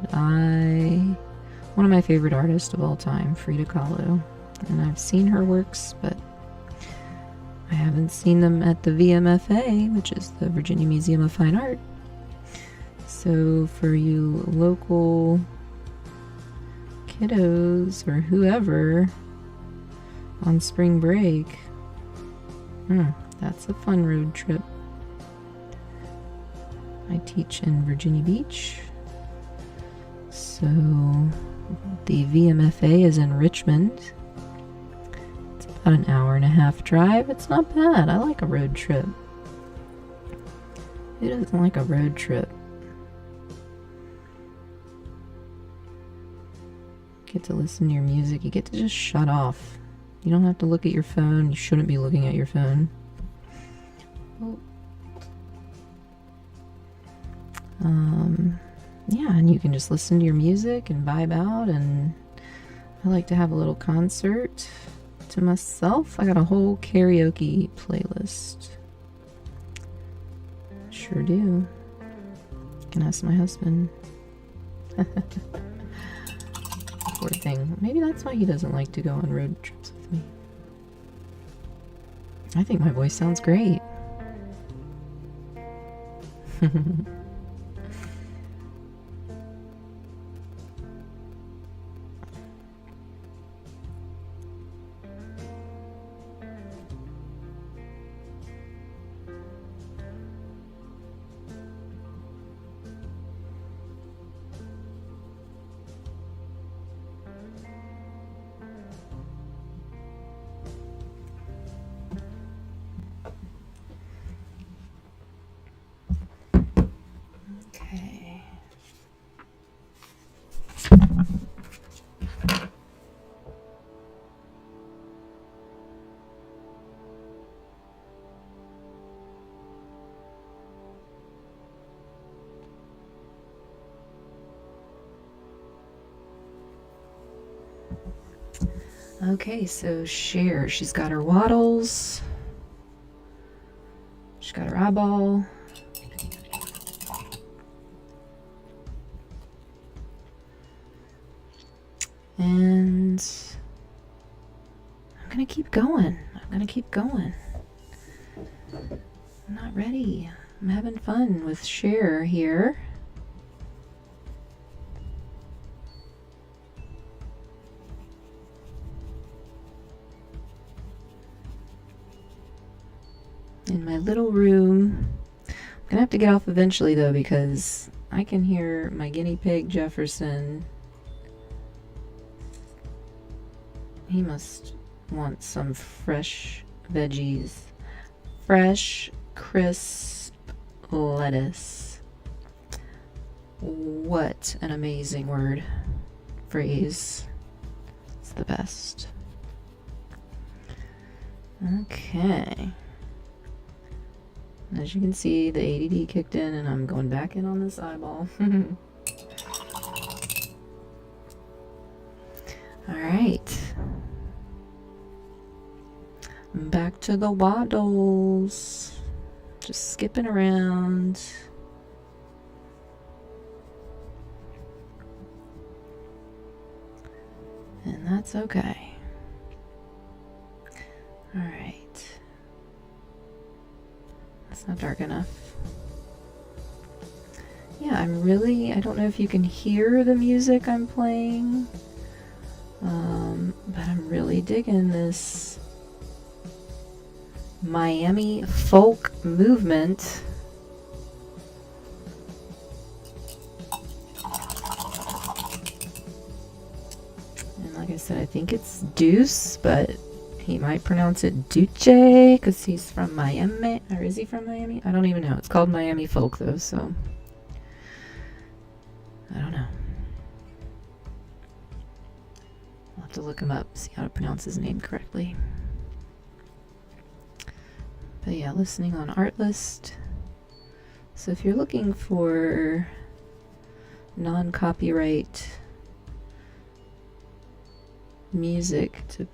One of my favorite artists of all time, Frida Kahlo. And I've seen her works, but I haven't seen them at the VMFA, which is the Virginia Museum of Fine Art. So for you local kiddos or whoever on spring break, that's a fun road trip. I teach in Virginia Beach, so the VMFA is in Richmond. It's about an hour and a half drive. It's not bad. I like a road trip. Who doesn't like a road trip? You get to listen to your music. You get to just shut off. You don't have to look at your phone. You shouldn't be looking at your phone. Yeah, and you can just listen to your music and vibe out. And I like to have a little concert to myself. I got a whole karaoke playlist. Sure do. You can ask my husband. Poor thing. Maybe that's why he doesn't like to go on road trips with me. I think my voice sounds great. Okay, so Cher, she's got her waddles. She's got her eyeball. And I'm gonna keep going. I'm not ready. I'm having fun with Cher here. In my little room. I'm gonna have to get off eventually though, because I can hear my guinea pig Jefferson. He must want some fresh veggies. Fresh, crisp lettuce. What an amazing word. Phrase. It's the best. Okay. As you can see, the ADD kicked in and I'm going back in on this eyeball. Alright. Back to the waddles. Just skipping around. And that's okay. Alright. That's not dark enough. Yeah, I don't know if you can hear the music I'm playing. But I'm really digging this Miami folk movement. And like I said, I think it's Duce, but he might pronounce it Duce because he's from Miami. Or is he from Miami? I don't even know. It's called Miami folk though, so I don't know. I'll have to look him up, see how to pronounce his name correctly. But yeah, listening on Artlist. So if you're looking for non-copyright music to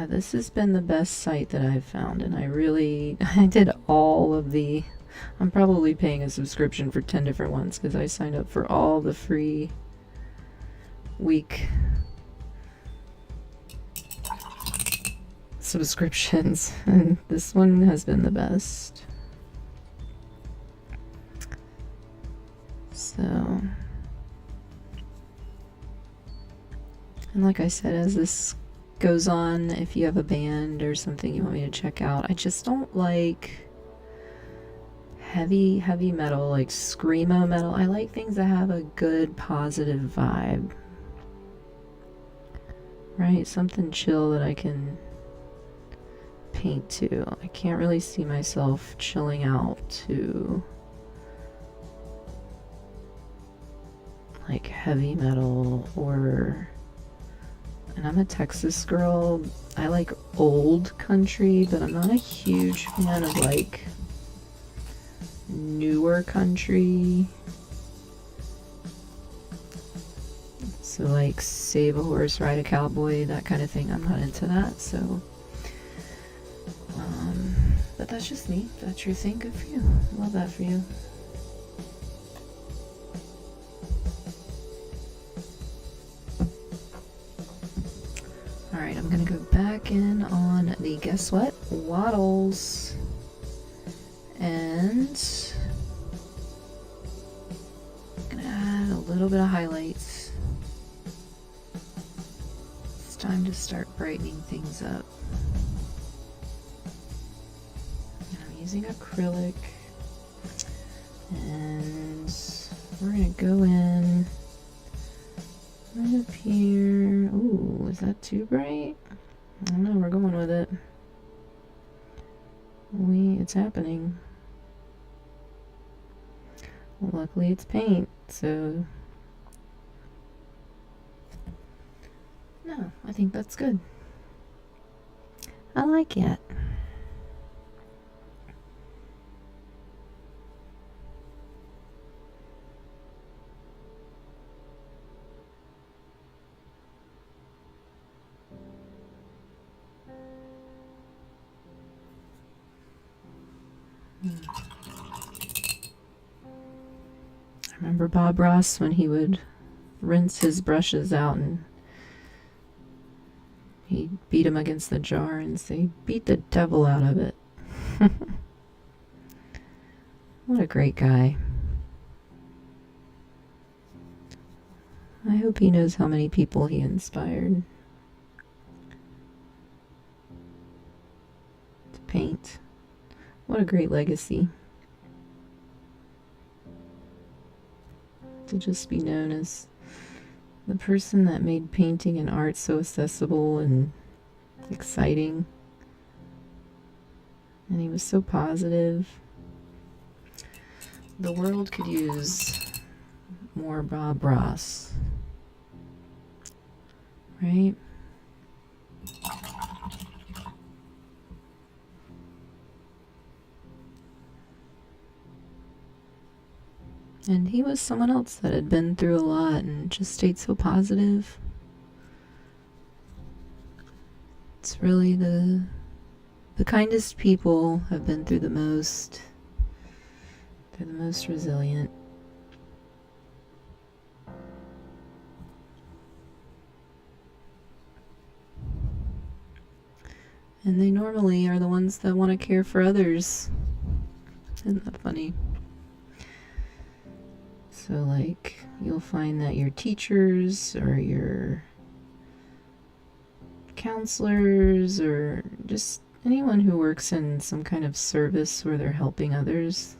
this has been the best site that I've found, and I did all of the, I'm probably paying a subscription for 10 different ones because I signed up for all the free week subscriptions, and this one has been the best. So, and like I said, as this goes on, if you have a band or something you want me to check out, I just don't like heavy metal, like screamo metal. I like things that have a good positive vibe, right? Something chill that I can paint to. I can't really see myself chilling out to like heavy metal, or, and I'm a Texas girl, I like old country, but I'm not a huge fan of like newer country. So like Save a Horse, Ride a Cowboy, that kind of thing, I'm not into that. So but that's just me. If that's your thing, good for you. Love that for you. Alright, I'm gonna go back in on the Guess What? Waddles. And I'm gonna add a little bit of highlights. It's time to start brightening things up. I'm using acrylic, and we're gonna go in right up here. Ooh, is that too bright? I don't know, we're going with it. It's happening. Well, luckily it's paint, so no, I think that's good. I like it. I remember Bob Ross when he would rinse his brushes out and he'd beat them against the jar and say, "Beat the devil out of it." What a great guy. I hope he knows how many people he inspired to paint. What a great legacy. To just be known as the person that made painting and art so accessible and exciting. And he was so positive. The world could use more Bob Ross. Right? And he was someone else that had been through a lot and just stayed so positive. It's really the kindest people have been through the most. They're the most resilient. And they normally are the ones that want to care for others. Isn't that funny? So like, you'll find that your teachers or your counselors or just anyone who works in some kind of service where they're helping others,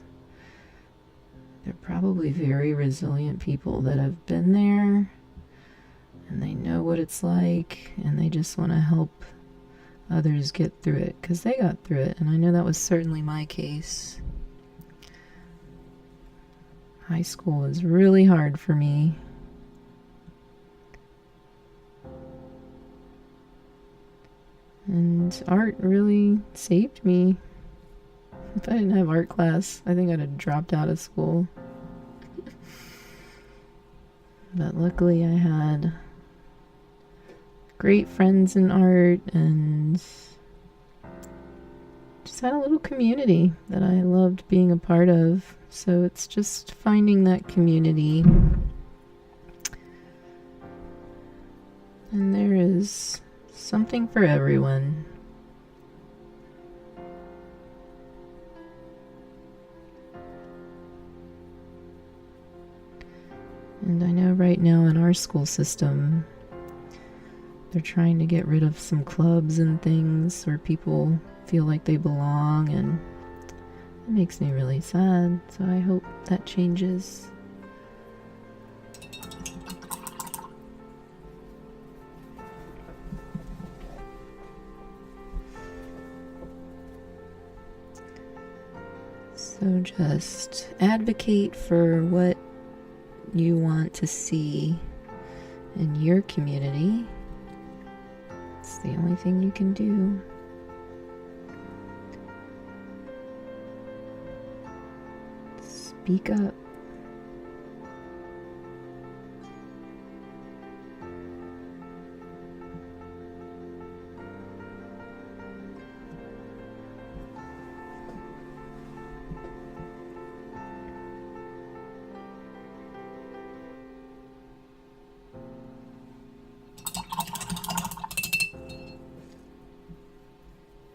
they're probably very resilient people that have been there and they know what it's like and they just want to help others get through it because they got through it. And I know that was certainly my case. high school was really hard for me. And art really saved me. If I didn't have art class, I think I'd have dropped out of school. But luckily I had great friends in art and just had a little community that I loved being a part of. So it's just finding that community. And there is something for everyone. And I know right now in our school system, they're trying to get rid of some clubs and things where people feel like they belong, and it makes me really sad. So I hope that changes. So just advocate for what you want to see in your community. It's the only thing you can do. Speak up.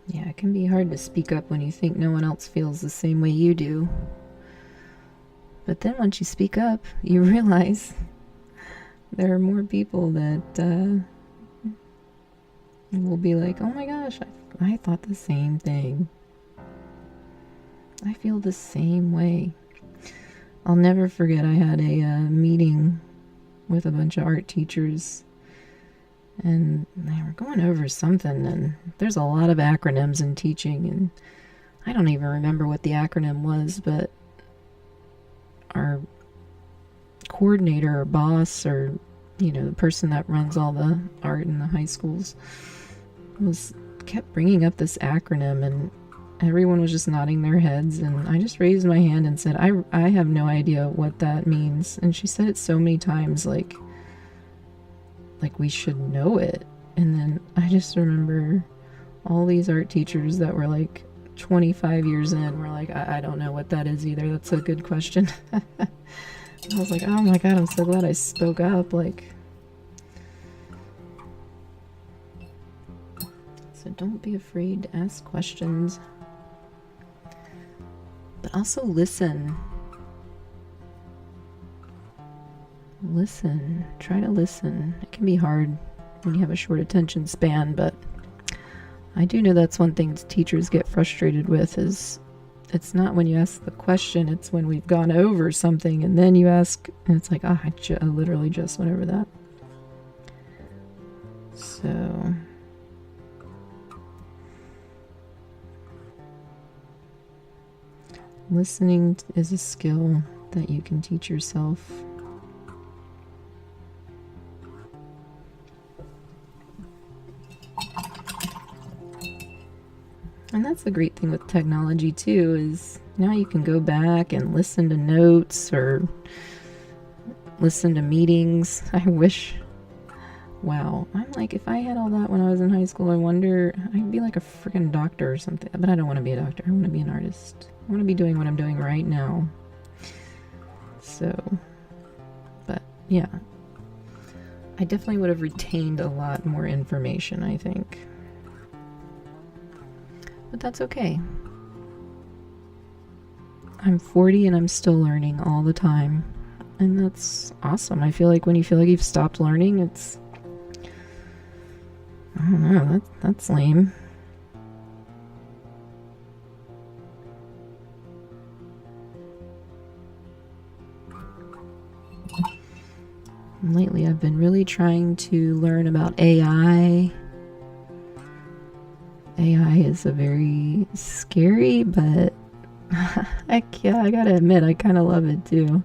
Yeah, it can be hard to speak up when you think no one else feels the same way you do. But then once you speak up, you realize there are more people that will be like, oh my gosh, I thought the same thing. I feel the same way. I'll never forget, I had a meeting with a bunch of art teachers, and they were going over something, and there's a lot of acronyms in teaching, and I don't even remember what the acronym was, but our coordinator or boss, or the person that runs all the art in the high schools, kept bringing up this acronym, and everyone was just nodding their heads, and I just raised my hand and said, I have no idea what that means. And she said it so many times, like we should know it. And then I just remember all these art teachers that were like 25 years in were like, I don't know what that is either. That's a good question. I was like, oh my god, I'm so glad I spoke up. So don't be afraid to ask questions, but also listen. Try to listen. It can be hard when you have a short attention span, but I do know that's one thing teachers get frustrated with, is it's not when you ask the question, it's when we've gone over something and then you ask, and it's like, I literally just went over that. So listening is a skill that you can teach yourself. And that's the great thing with technology too, is now you can go back and listen to notes or listen to meetings. I wish, wow, I'm like, if I had all that when I was in high school, I wonder, I'd be like a freaking doctor or something. But I don't want to be a doctor. I want to be an artist. I want to be doing what I'm doing right now. So, but yeah, I definitely would have retained a lot more information, I think. But that's okay. I'm 40 and I'm still learning all the time. And that's awesome. I feel like when you feel like you've stopped learning, it's, I don't know, that's lame. And lately I've been really trying to learn about AI. AI is a very scary, but I gotta admit, I kind of love it too.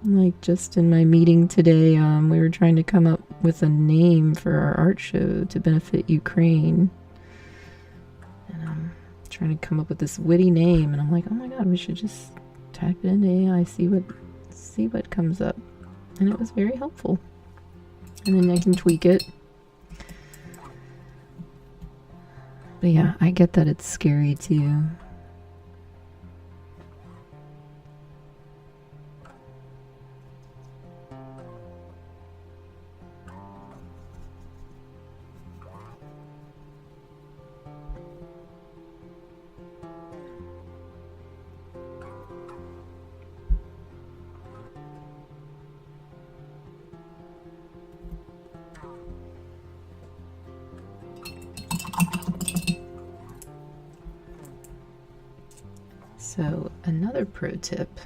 Like just in my meeting today, we were trying to come up with a name for our art show to benefit Ukraine. And I'm trying to come up with this witty name, and I'm like, oh my god, we should just type it into AI, see what comes up. And it was very helpful. And then I can tweak it. But yeah, I get that it's scary too. So another pro tip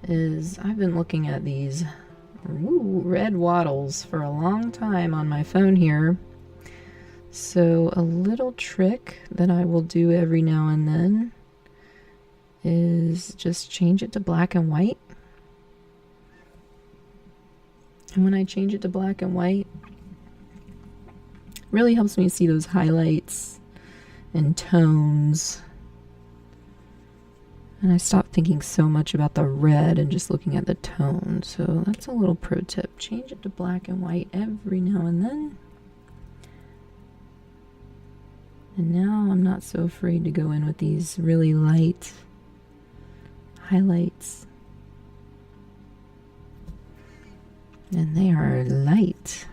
is I've been looking at these red wattles for a long time on my phone here. So a little trick that I will do every now and then is just change it to black and white. And when I change it to black and white, it really helps me see those highlights and tones. And I stopped thinking so much about the red and just looking at the tone. So that's a little pro tip. Change it to black and white every now and then. And now I'm not so afraid to go in with these really light highlights. And they are light.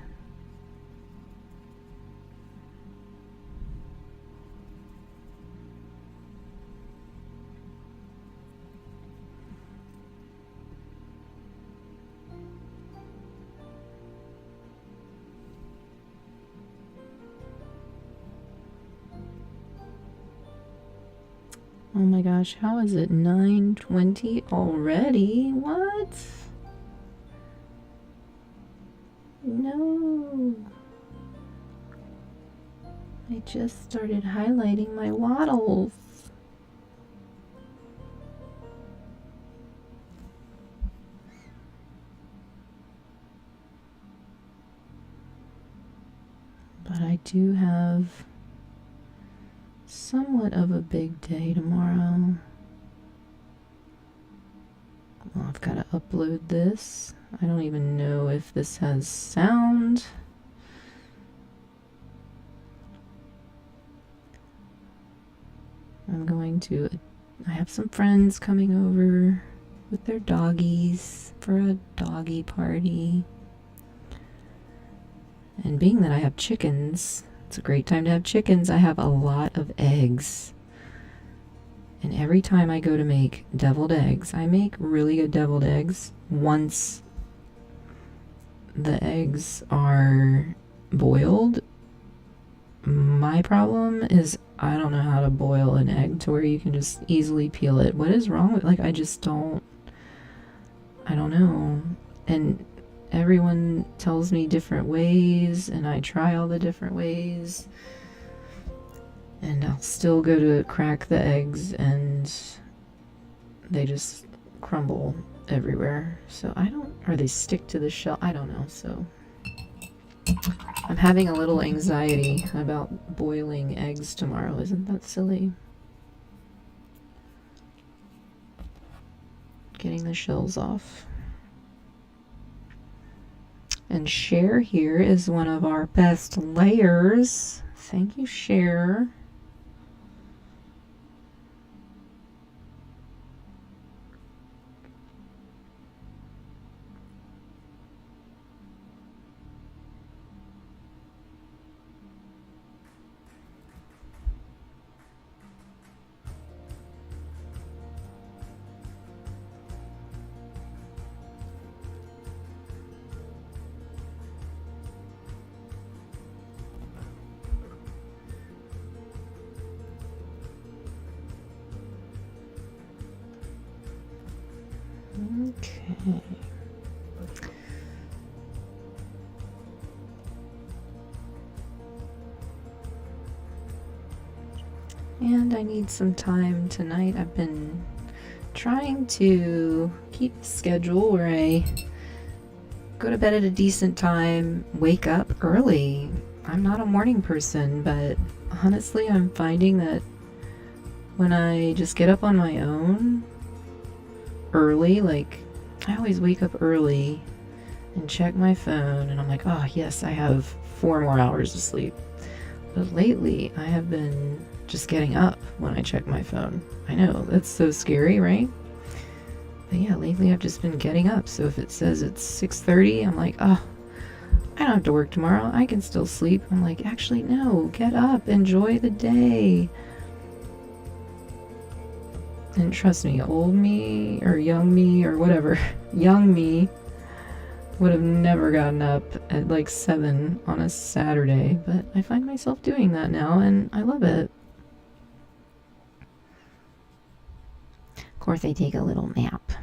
Oh my gosh, how is it 9:20 already? What? No. I just started highlighting my wattles. But I do have somewhat of a big day tomorrow. Well, I've got to upload this. I don't even know if this has sound. I have some friends coming over with their doggies for a doggy party. And being that I have chickens, it's a great time to have chickens. I have a lot of eggs. And every time I go to make deviled eggs, I make really good deviled eggs once the eggs are boiled. My problem is I don't know how to boil an egg to where you can just easily peel it. What is wrong with, like, I don't know. And everyone tells me different ways, and I try all the different ways, and I'll still go to crack the eggs and they just crumble everywhere. So or they stick to the shell. I don't know. So I'm having a little anxiety about boiling eggs tomorrow. Isn't that silly? Getting the shells off. And Cher here is one of our best layers. Thank you, Cher. Okay. And I need some time tonight. I've been trying to keep a schedule where I go to bed at a decent time, wake up early. I'm not a morning person, but honestly, I'm finding that when I just get up on my own early, like I always wake up early and check my phone, and I'm like, oh yes, I have 4 more hours of sleep. But lately, I have been just getting up when I check my phone. I know, that's so scary, right? But yeah, lately I've just been getting up. So if it says it's 6:30, I'm like, oh, I don't have to work tomorrow. I can still sleep. I'm like, actually, no, get up, enjoy the day. And trust me, old me or young me or whatever, young me would have never gotten up at like 7 on a Saturday, but I find myself doing that now and I love it. Of course, I take a little nap.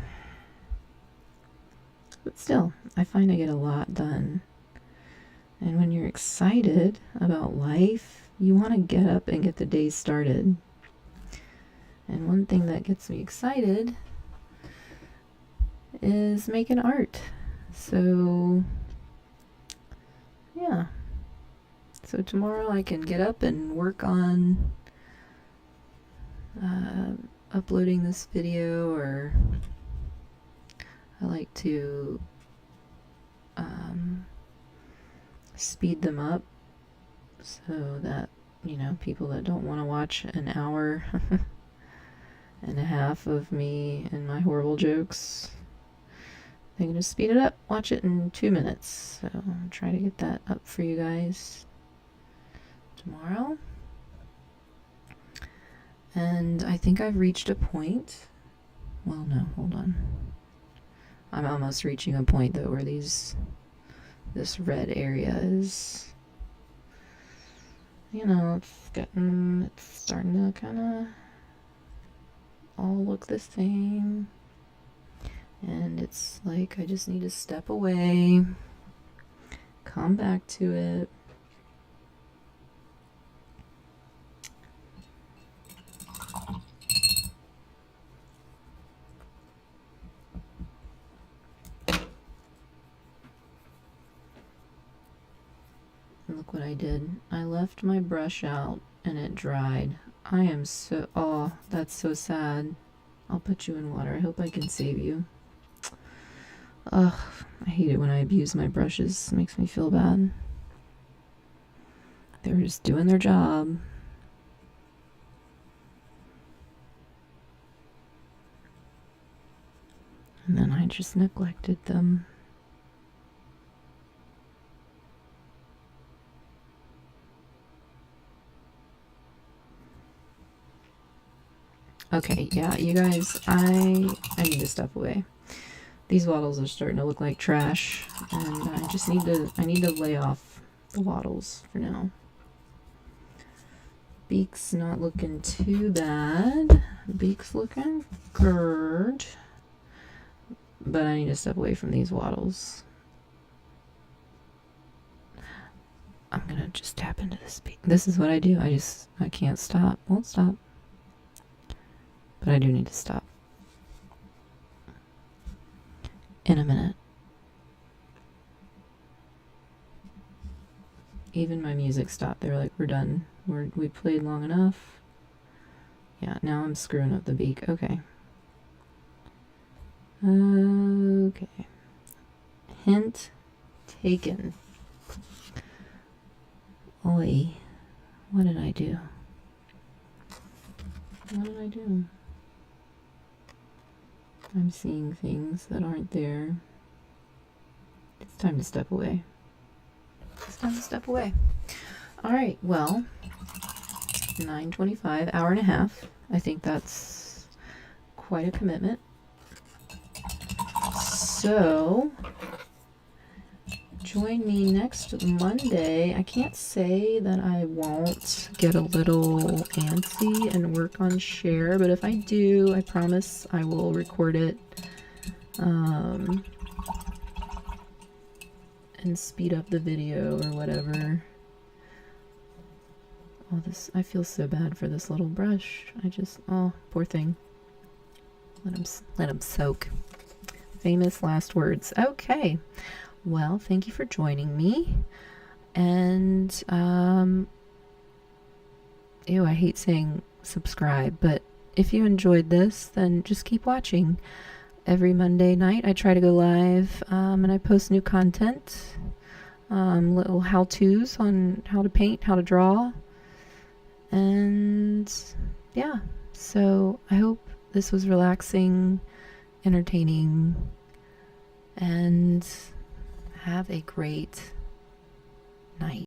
But still, I find I get a lot done. And when you're excited about life, you want to get up and get the day started. And one thing that gets me excited is making art. So, yeah. So tomorrow I can get up and work on uploading this video, or I like to speed them up so that, you know, people that don't want to watch an hour and a half of me and my horrible jokes, they can just speed it up, watch it in 2 minutes. So I'll try to get that up for you guys tomorrow. And I think I've reached a point. Well, no, hold on. I'm almost reaching a point though where this red area is, you know, it's starting to kind of all look the same. And it's like I just need to step away, come back to it. Look what I did. I left my brush out and it dried. I am so... oh, that's so sad. I'll put you in water. I hope I can save you. Ugh, I hate it when I abuse my brushes. It makes me feel bad. They were just doing their job. And then I just neglected them. Okay, yeah, you guys, I need to step away. These wattles are starting to look like trash, and I need to lay off the wattles for now. Beak's not looking too bad. Beak's looking good. But I need to step away from these wattles. I'm gonna just tap into this beak. This is what I do. I can't stop. Won't stop. But I do need to stop. In a minute. Even my music stopped. They were like, we're done. We played long enough. Yeah, now I'm screwing up the beak. Okay. Okay. Hint taken. Oi. What did I do? What did I do? I'm seeing things that aren't there. It's time to step away. It's time to step away. Alright, well, 9:25, hour and a half. I think that's quite a commitment. So, join me next Monday. I can't say that I won't get a little antsy and work on Cher, but if I do, I promise I will record it and speed up the video or whatever. Oh, I feel so bad for this little brush. Oh, poor thing. Let him soak. Famous last words. Okay. Well, thank you for joining me. And, ew, I hate saying subscribe, but if you enjoyed this, then just keep watching. Every Monday night, I try to go live, and I post new content, little how-tos on how to paint, how to draw, and yeah. So I hope this was relaxing, entertaining, and have a great night.